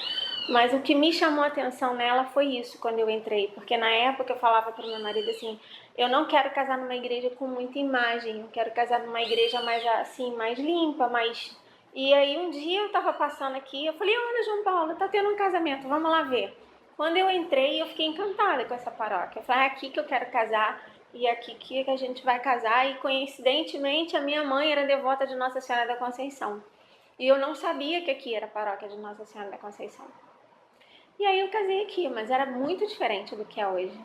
Speaker 14: Mas o que me chamou a atenção nela foi isso, quando eu entrei. Porque na época eu falava para o meu marido assim, eu não quero casar numa igreja com muita imagem, eu quero casar numa igreja mais assim, mais limpa, mais... E aí um dia eu estava passando aqui, eu falei, olha João Paulo, tá tendo um casamento, vamos lá ver. Quando eu entrei, eu fiquei encantada com essa paróquia. Eu falei, é aqui que eu quero casar e é aqui que a gente vai casar. E coincidentemente a minha mãe era devota de Nossa Senhora da Conceição. E eu não sabia que aqui era a paróquia de Nossa Senhora da Conceição. E aí eu casei aqui, mas era muito diferente do que é hoje.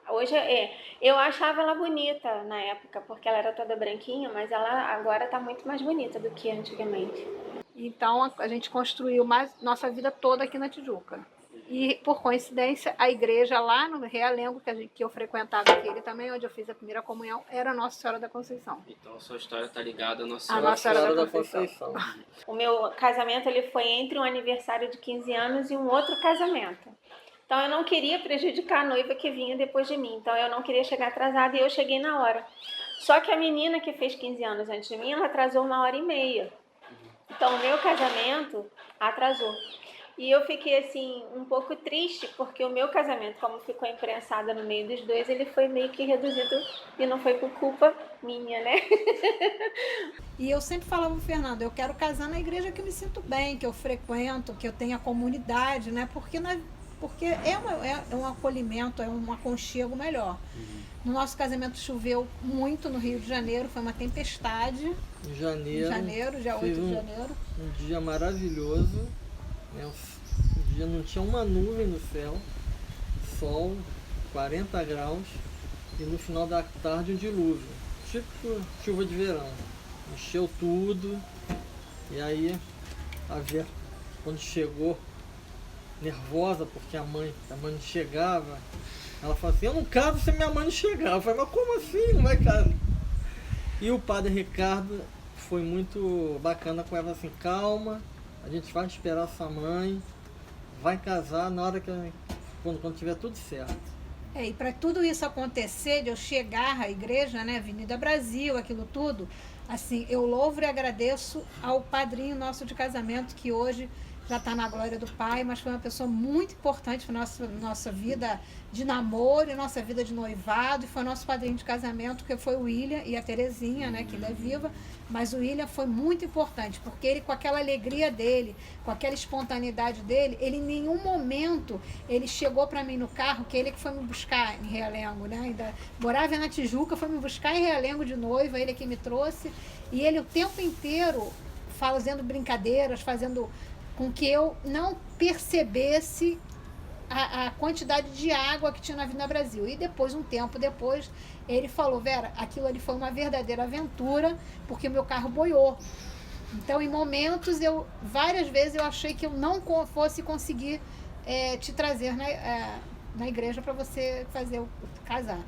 Speaker 14: Hoje eu achava ela bonita na época, porque ela era toda branquinha, mas ela agora está muito mais bonita do que antigamente.
Speaker 10: Então a gente construiu nossa vida toda aqui na Tijuca. E por coincidência, a igreja lá no Realengo, que eu frequentava aquele também, onde eu fiz a primeira comunhão, era Nossa Senhora da Conceição.
Speaker 3: Então a sua história está ligada à
Speaker 10: Nossa Senhora da Conceição.
Speaker 14: O meu casamento ele foi entre um aniversário de 15 anos e um outro casamento. Então eu não queria prejudicar a noiva que vinha depois de mim. Então eu não queria chegar atrasada e eu cheguei na hora. Só que a menina que fez 15 anos antes de mim, ela atrasou 1h30. Então o meu casamento atrasou. E eu fiquei assim um pouco triste, porque o meu casamento, como ficou imprensado no meio dos dois, ele foi meio que reduzido e não foi por culpa minha, né?
Speaker 10: E eu sempre falava pro Fernando, eu quero casar na igreja que eu me sinto bem, que eu frequento, que eu tenha comunidade, né? Porque é um acolhimento, é um aconchego melhor. No nosso casamento choveu muito no Rio de Janeiro, foi uma tempestade.
Speaker 9: Em janeiro,
Speaker 10: dia 8 de janeiro.
Speaker 9: Um dia maravilhoso, né? O dia não tinha uma nuvem no céu, sol, 40 graus, e no final da tarde um dilúvio, tipo chuva de verão. Encheu tudo, e aí a Vera, quando chegou, nervosa porque a mãe não chegava, ela falou assim, eu não caso se minha mãe não chegar. Eu falei, mas como assim não vai casar? E o padre Ricardo foi muito bacana com ela, assim, calma, a gente vai esperar sua mãe, vai casar na hora que quando tiver tudo certo.
Speaker 10: E para tudo isso acontecer, de eu chegar à igreja, né, Avenida Brasil, aquilo tudo, assim, eu louvo e agradeço ao padrinho nosso de casamento, que hoje já está na glória do Pai, mas foi uma pessoa muito importante para nossa vida de namoro e nossa vida de noivado, e foi nosso padrinho de casamento, que foi o William e a Terezinha, né, que ainda é viva, mas o William foi muito importante, porque ele, com aquela alegria dele, com aquela espontaneidade dele, ele em nenhum momento, ele chegou para mim no carro, que ele que foi me buscar em Realengo, né, ainda morava na Tijuca, foi me buscar em Realengo de noiva, ele que me trouxe, e ele o tempo inteiro fazendo brincadeiras, fazendo com que eu não percebesse a quantidade de água que tinha na Avenida Brasil. E depois, um tempo depois, ele falou, Vera, aquilo ali foi uma verdadeira aventura, porque o meu carro boiou. Então, em momentos, várias vezes eu achei que eu não fosse conseguir te trazer na igreja para você fazer o casar.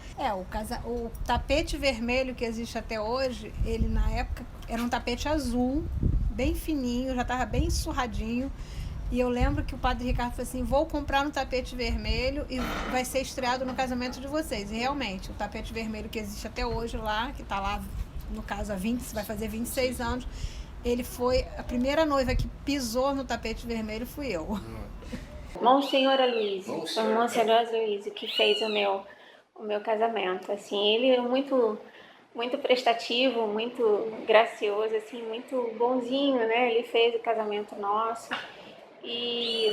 Speaker 10: O tapete vermelho que existe até hoje, ele na época era um tapete azul, bem fininho, já estava bem surradinho. E eu lembro que o padre Ricardo falou assim, vou comprar um tapete vermelho e vai ser estreado no casamento de vocês. E realmente, o tapete vermelho que existe até hoje lá, que está lá, no caso, vai fazer 26 anos, ele foi a primeira noiva que pisou no tapete vermelho, fui eu.
Speaker 14: Monsenhora Luiz, foi Monsenhora Luiz que fez o meu casamento. Assim, ele é muito prestativo, muito gracioso, assim, muito bonzinho, né? Ele fez o casamento nosso e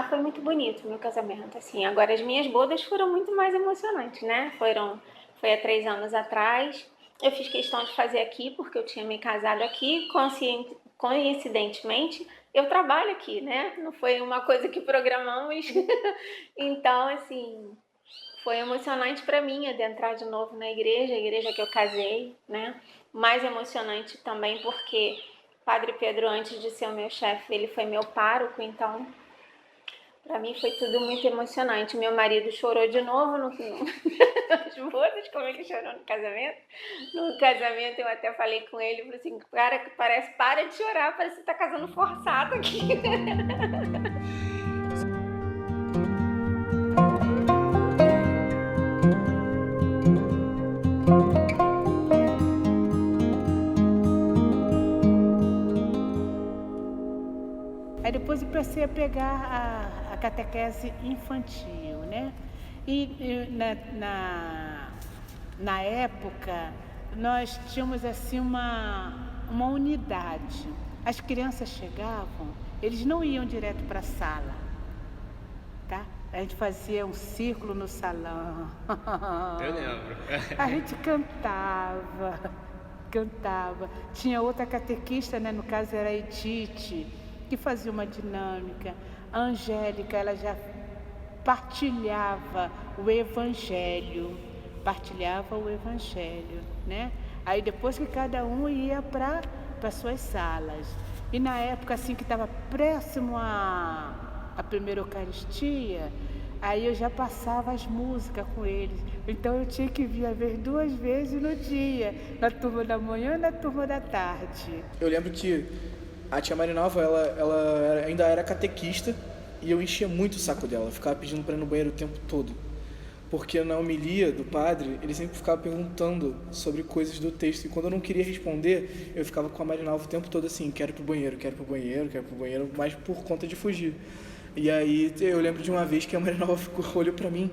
Speaker 14: foi muito bonito o meu casamento, assim. Agora, as minhas bodas foram muito mais emocionantes, né? Foi há 3 anos atrás. Eu fiz questão de fazer aqui porque eu tinha me casado aqui, coincidentemente. Eu trabalho aqui, né? Não foi uma coisa que programamos. Então, assim, foi emocionante para mim adentrar de novo na igreja, a igreja que eu casei, né? Mais emocionante também porque Padre Pedro, antes de ser o meu chefe, ele foi meu pároco, então para mim foi tudo muito emocionante. Meu marido chorou de novo nas bodas, como ele chorou no casamento. No casamento eu até falei com ele, falei assim, cara, para de chorar, parece que você tá casando forçado aqui.
Speaker 13: Aí depois eu passei a pegar a catequese infantil, né? E na época nós tínhamos assim uma unidade. As crianças chegavam, eles não iam direto para a sala, tá? A gente fazia um círculo no salão.
Speaker 3: Eu lembro.
Speaker 13: A gente cantava. Tinha outra catequista, né? No caso era a Edith, que fazia uma dinâmica. A Angélica, ela já partilhava o Evangelho, né? Aí depois que cada um ia para suas salas. E na época assim que estava próximo à primeira Eucaristia, aí eu já passava as músicas com eles. Então eu tinha que vir a ver 2 vezes no dia, na turma da manhã e na turma da tarde.
Speaker 15: Eu lembro que a tia Marinalva, ela ainda era catequista e eu enchia muito o saco dela, ficava pedindo para ir no banheiro o tempo todo. porque na homilia do padre, ele sempre ficava perguntando sobre coisas do texto, e quando eu não queria responder, eu ficava com a Marinalva o tempo todo assim, quero ir pro banheiro, mas por conta de fugir. E aí eu lembro de uma vez que a Marinalva olhou pra mim,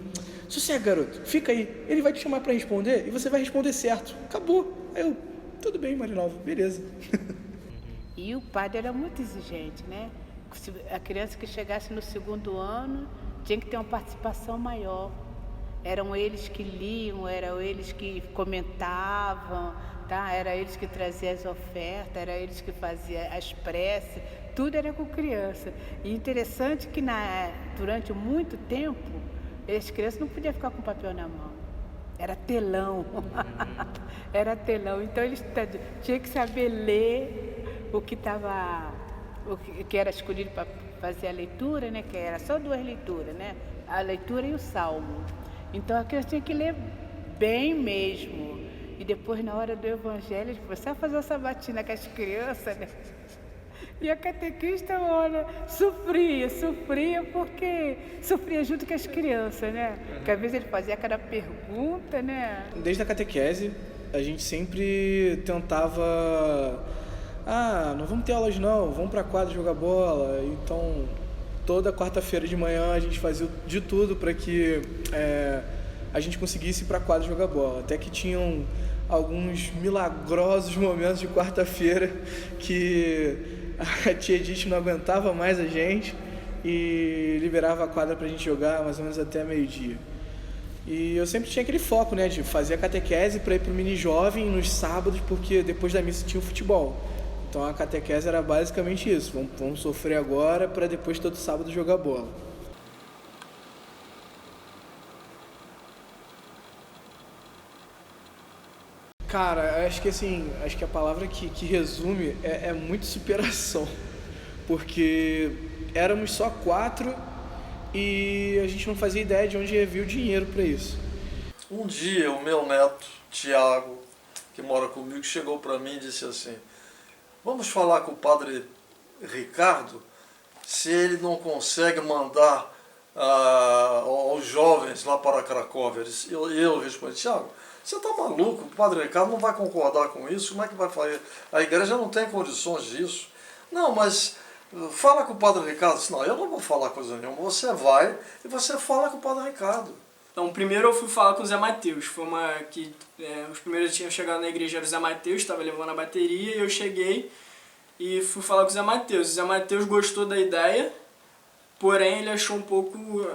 Speaker 15: sossega, garoto, fica aí, ele vai te chamar pra responder e você vai responder certo, acabou. Aí eu, tudo bem, Marinalva, beleza.
Speaker 13: E o padre era muito exigente, né? A criança que chegasse no 2º ano tinha que ter uma participação maior. Eram eles que liam, eram eles que comentavam, tá? Eram eles que traziam as ofertas, eram eles que faziam as preces, tudo era com criança. E interessante que durante muito tempo, as crianças não podiam ficar com papel na mão. Era telão. Era telão. Então eles tinham que saber ler o que era escolhido para fazer a leitura, né? Que era só 2 leituras, né? A leitura e o salmo. Então a criança tinha que ler bem mesmo. E depois, na hora do evangelho, eles começaram a fazer a sabatina com as crianças, né? E a catequista, olha, sofria porque sofria junto com as crianças, né? Porque às vezes ele fazia cada pergunta, né?
Speaker 15: Desde a catequese, a gente sempre tentava... não vamos ter aulas não, vamos pra quadra jogar bola. Então, toda quarta-feira de manhã a gente fazia de tudo para que a gente conseguisse ir pra quadra jogar bola. Até que tinham alguns milagrosos momentos de quarta-feira que a tia Edith não aguentava mais a gente e liberava a quadra pra gente jogar mais ou menos até meio-dia. E eu sempre tinha aquele foco, né, de fazer a catequese para ir pro mini jovem nos sábados, porque depois da missa tinha o futebol. Então a catequese era basicamente isso, vamos sofrer agora para depois todo sábado jogar bola. Cara, acho que a palavra que resume é muito superação, porque éramos só 4 e a gente não fazia ideia de onde ia vir o dinheiro para isso.
Speaker 12: Um dia o meu neto, Tiago, que mora comigo, chegou para mim e disse assim, vamos falar com o padre Ricardo se ele não consegue mandar aos jovens lá para Cracóvia. Eu respondi, Tiago, você está maluco? O padre Ricardo não vai concordar com isso? Como é que vai fazer? A igreja não tem condições disso. Não, mas fala com o padre Ricardo. Disse, não, eu não vou falar coisa nenhuma. Você vai e você fala com o padre Ricardo.
Speaker 16: Então, primeiro eu fui falar com o Zé Mateus. Foi os primeiros que tinham chegado na igreja era o Zé Mateus, estava levando a bateria, e eu cheguei e fui falar com o Zé Mateus. O Zé Mateus gostou da ideia, porém ele achou um pouco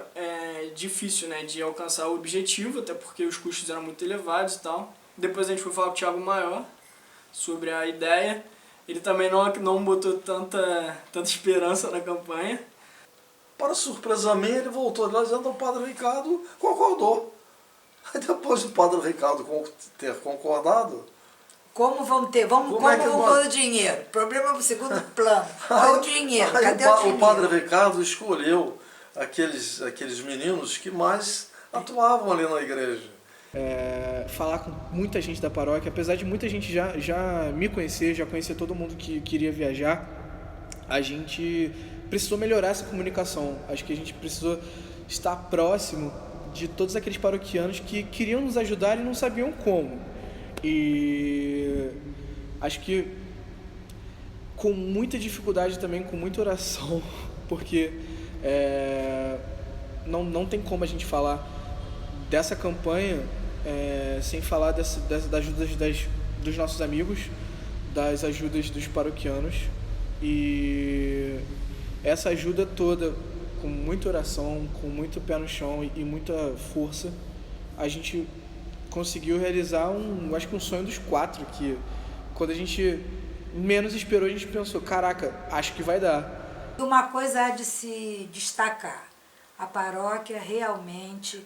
Speaker 16: difícil, né, de alcançar o objetivo, até porque os custos eram muito elevados e tal. Depois a gente foi falar com o Thiago Maior sobre a ideia. Ele também não botou tanta esperança na campanha.
Speaker 12: Para surpresa minha, ele voltou lá dizendo que o padre Ricardo concordou. Aí depois do padre Ricardo ter concordado...
Speaker 11: Como vamos pôr o dinheiro? Problema no segundo plano. Qual o dinheiro? Cadê o dinheiro?
Speaker 12: O padre Ricardo escolheu aqueles meninos que mais atuavam ali na igreja.
Speaker 15: Falar com muita gente da paróquia, apesar de muita gente já me conhecer, já conhecer todo mundo que queria viajar, a gente precisou melhorar essa comunicação. Acho que a gente precisou estar próximo de todos aqueles paroquianos que queriam nos ajudar e não sabiam como. E acho que com muita dificuldade também, com muita oração, porque não tem como a gente falar dessa campanha sem falar da ajuda dos nossos amigos, das ajudas dos paroquianos. E essa ajuda toda, com muita oração, com muito pé no chão e muita força, a gente conseguiu realizar acho que um sonho dos 4, que quando a gente menos esperou, a gente pensou, caraca, acho que vai dar.
Speaker 11: Uma coisa há de se destacar, a paróquia realmente...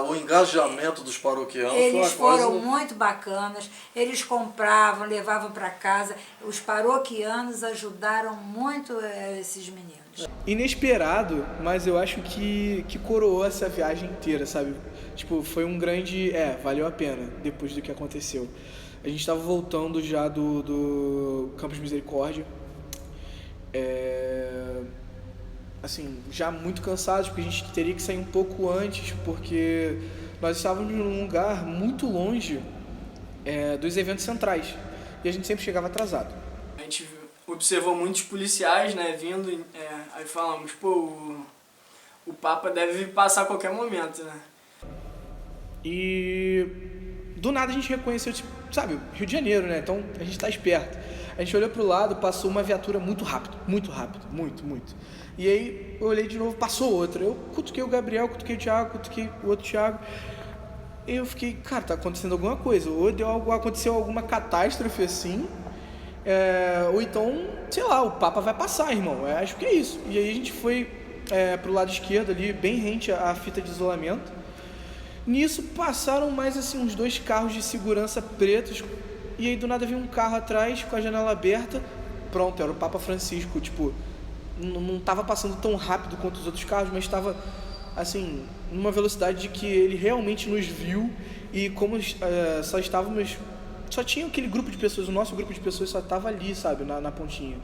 Speaker 12: o engajamento dos paroquianos
Speaker 11: eles foram muito bacanas, eles compravam, levavam para casa, os paroquianos ajudaram muito esses meninos.
Speaker 15: Inesperado, mas eu acho que coroou essa viagem inteira, sabe? Tipo, foi um grande... valeu a pena, depois do que aconteceu. A gente estava voltando já do Campos Misericórdia. Assim, já muito cansados, porque a gente teria que sair um pouco antes, porque nós estávamos num lugar muito longe dos eventos centrais. E a gente sempre chegava atrasado.
Speaker 16: A gente observou muitos policiais, né, vindo, aí falamos, pô, o Papa deve passar a qualquer momento, né?
Speaker 15: E do nada a gente reconheceu, tipo, sabe, Rio de Janeiro, né? Então a gente tá esperto. A gente olhou pro lado, passou uma viatura muito rápido, muito. E aí eu olhei de novo, passou outra. Eu cutuquei o Gabriel, cutuquei o Thiago, cutuquei o outro Thiago. E eu fiquei, cara, tá acontecendo alguma coisa. Ou aconteceu alguma catástrofe assim, ou então, sei lá, o Papa vai passar, irmão. Acho que é isso. E aí a gente foi pro lado esquerdo ali, bem rente à fita de isolamento. Nisso passaram mais assim uns 2 carros de segurança pretos. E aí do nada veio um carro atrás com a janela aberta. Pronto, era o Papa Francisco. Tipo, não tava passando tão rápido quanto os outros carros, mas estava assim, numa velocidade de que ele realmente nos viu. E como só tinha aquele grupo de pessoas, o nosso grupo de pessoas só tava ali, sabe, na pontinha.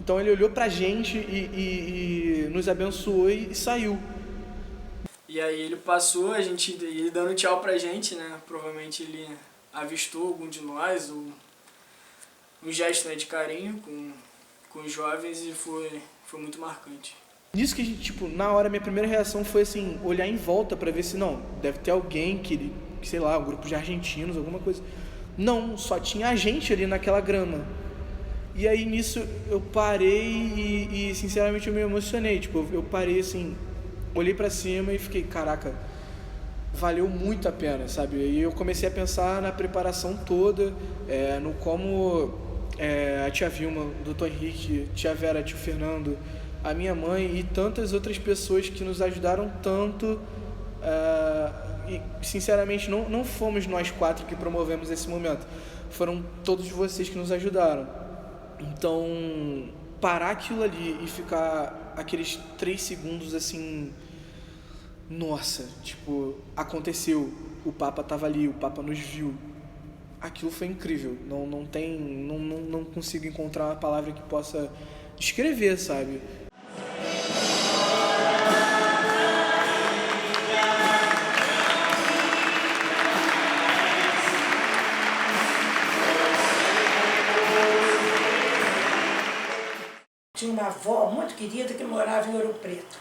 Speaker 15: Então ele olhou pra gente e nos abençoou e saiu.
Speaker 16: E aí ele passou, ele dando tchau pra gente, né? Provavelmente ele avistou algum de nós, um gesto, né, de carinho com os jovens, e foi muito marcante.
Speaker 15: Nisso que a gente, tipo, na hora, minha primeira reação foi assim, olhar em volta pra ver se deve ter alguém que sei lá, um grupo de argentinos, alguma coisa. Não, só tinha a gente ali naquela grama. E aí nisso eu parei e sinceramente eu me emocionei. Tipo, eu parei assim, olhei pra cima e fiquei, caraca, valeu muito a pena, sabe? E eu comecei a pensar na preparação toda, no como a tia Vilma, o doutor Henrique, tia Vera, tio Fernando, a minha mãe e tantas outras pessoas que nos ajudaram tanto. E sinceramente não fomos nós 4 que promovemos esse momento, foram todos vocês que nos ajudaram. Então parar aquilo ali e ficar aqueles 3 segundos assim, nossa, tipo, aconteceu, o Papa tava ali, o Papa nos viu, aquilo foi incrível. Não consigo encontrar uma palavra que possa descrever, sabe?
Speaker 7: Tinha uma avó muito querida que morava em Ouro Preto.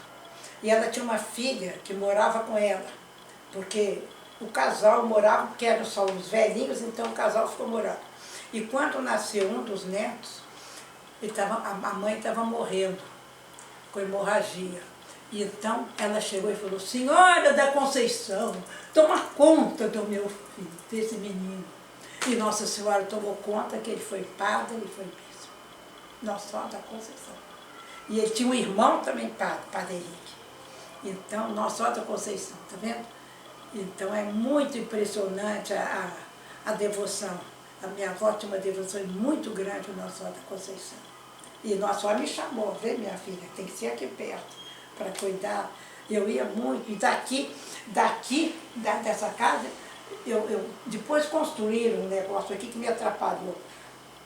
Speaker 7: E ela tinha uma filha que morava com ela, porque o casal morava, porque eram só os velhinhos, então o casal ficou morando. E quando nasceu um dos netos, a mãe estava morrendo com hemorragia. E então ela chegou e falou, Senhora da Conceição, toma conta do meu filho, desse menino. E Nossa Senhora tomou conta que ele foi padre e foi bispo. Nossa Senhora da Conceição. E ele tinha um irmão também, Padre Henrique. Então, Nossa Senhora da Conceição, tá vendo? Então é muito impressionante a devoção. A minha avó tinha uma devoção muito grande a Nossa Senhora da Conceição. E Nossa Senhora me chamou, vê minha filha, tem que ser aqui perto, para cuidar. Eu ia muito, e dessa casa, depois construíram um negócio aqui que me atrapalhou.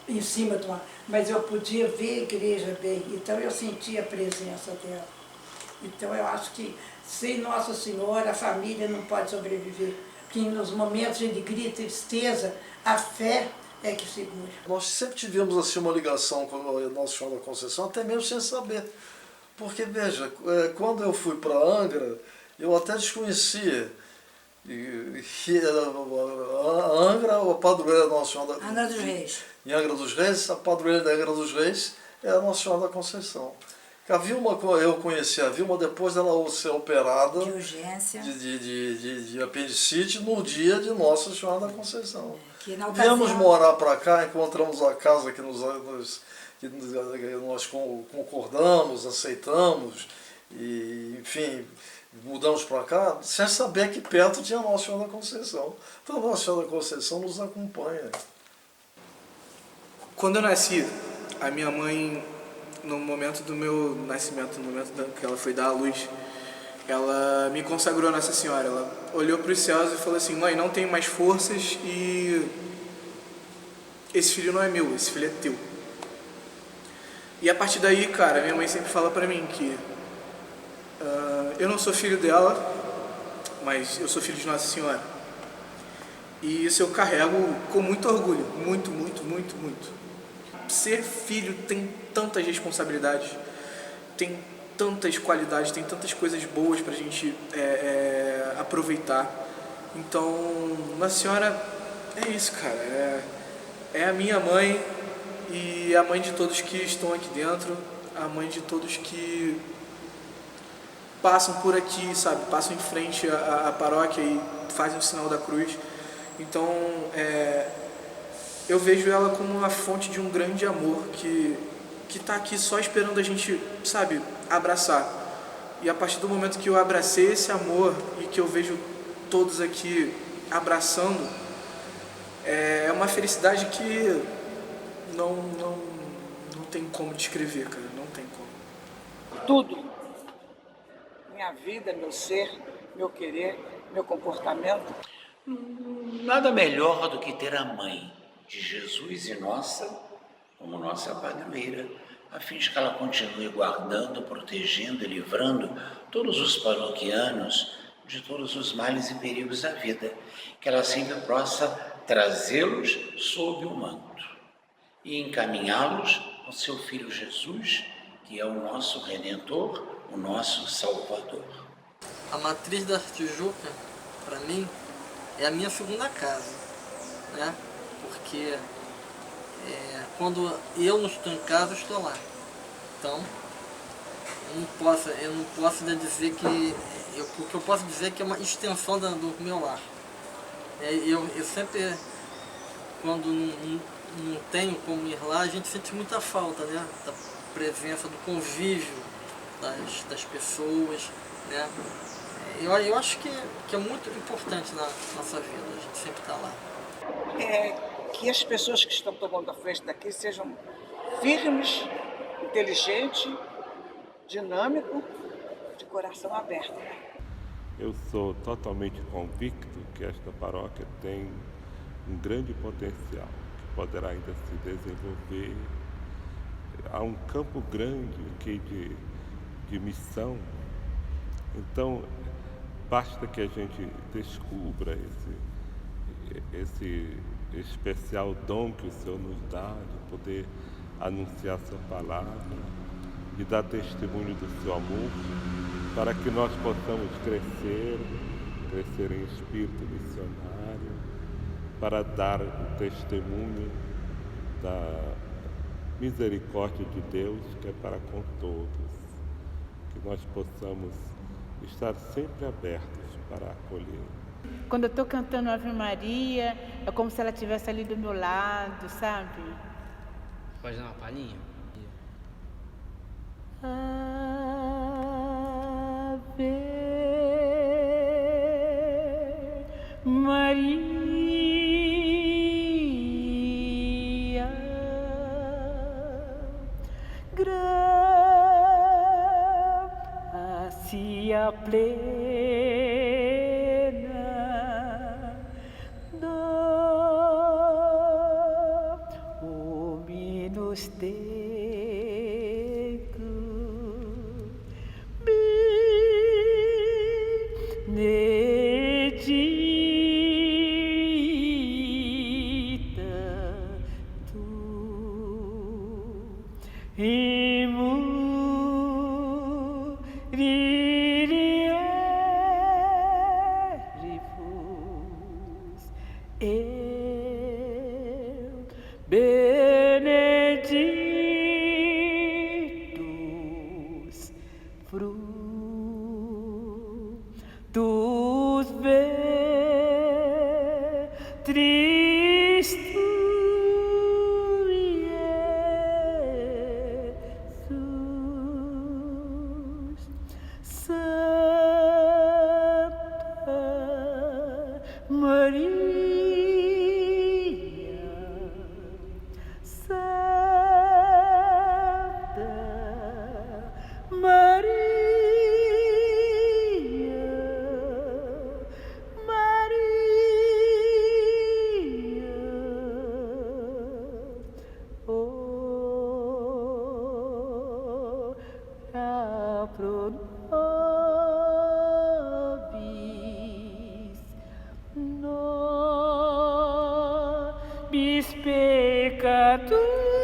Speaker 7: Em cima de mas eu podia ver a igreja bem, então eu sentia a presença dela. Então eu acho que sem Nossa Senhora a família não pode sobreviver, porque nos momentos de alegria e tristeza, a fé é que segura.
Speaker 12: Nós sempre tivemos assim uma ligação com a Nossa Senhora da Conceição, até mesmo sem saber. Porque, veja, quando eu fui para Angra, eu até desconhecia que a Angra, a padroeira da Nossa Senhora da
Speaker 11: Angra dos Reis.
Speaker 12: Em Angra dos Reis, a padroeira da Angra dos Reis é a Nossa Senhora da Conceição. A Vilma, eu conheci a Vilma depois dela ser operada
Speaker 11: de urgência
Speaker 12: de apendicite no dia de Nossa Senhora da Conceição.
Speaker 11: Viemos
Speaker 12: morar para cá, encontramos a casa que nós concordamos, aceitamos, e enfim, mudamos para cá sem saber que perto tinha a Nossa Senhora da Conceição. Então a Nossa Senhora da Conceição nos acompanha.
Speaker 15: Quando eu nasci, a minha mãe, no momento do meu nascimento, no momento que ela foi dar à luz, ela me consagrou a Nossa Senhora. Ela olhou para os céus e falou assim, mãe, não tenho mais forças e esse filho não é meu, esse filho é teu. E a partir daí, cara, minha mãe sempre fala para mim que eu não sou filho dela, mas eu sou filho de Nossa Senhora. E isso eu carrego com muito orgulho, muito, muito, muito, muito. Ser filho tem tantas responsabilidades, tem tantas qualidades, tem tantas coisas boas pra gente aproveitar. Então, Nossa Senhora é isso, cara. É a minha mãe e a mãe de todos que estão aqui dentro, a mãe de todos que passam por aqui, sabe? Passam em frente à paróquia e fazem o sinal da cruz. Então, eu vejo ela como uma fonte de um grande amor que está aqui só esperando a gente, sabe, abraçar. E a partir do momento que eu abracei esse amor e que eu vejo todos aqui abraçando, é uma felicidade que não tem como descrever, cara, não tem como.
Speaker 8: Tudo. Minha vida, meu ser, meu querer, meu comportamento.
Speaker 2: Nada melhor do que ter a mãe de Jesus e nossa, como nossa padroeira, a fim de que ela continue guardando, protegendo e livrando todos os paroquianos de todos os males e perigos da vida, que ela sempre possa trazê-los sob o manto e encaminhá-los ao seu Filho Jesus, que é o nosso Redentor, o nosso Salvador.
Speaker 9: A Matriz da Tijuca, para mim, é a minha segunda casa, né? Porque quando eu não estou em casa, eu estou lá. Então, eu não posso dizer que... o que eu posso dizer é que é uma extensão do meu lar. Eu sempre, quando não tenho como ir lá, a gente sente muita falta, né? Da presença, do convívio das pessoas, né? Eu acho que é muito importante na nossa vida, a gente sempre está lá.
Speaker 8: Que as pessoas que estão tomando a frente daqui sejam firmes, inteligentes, dinâmicos, de coração aberto.
Speaker 4: Eu sou totalmente convicto que esta paróquia tem um grande potencial, que poderá ainda se desenvolver. Há um campo grande aqui de missão. Então, basta que a gente descubra esse especial dom que o Senhor nos dá de poder anunciar sua palavra, de dar testemunho do seu amor, para que nós possamos crescer em espírito missionário, para dar o testemunho da misericórdia de Deus que é para com todos, que nós possamos estar sempre abertos para acolher.
Speaker 13: Quando eu estou cantando Ave Maria, é como se ela estivesse ali do meu lado, sabe?
Speaker 3: Pode dar uma palhinha?
Speaker 13: Ave Maria, gracia plena, Dominus Tecum, benedicta tu in mulieribus et benedictus fructus ventris tui, Iesus. Santa Maria, Santa
Speaker 17: bis peccator.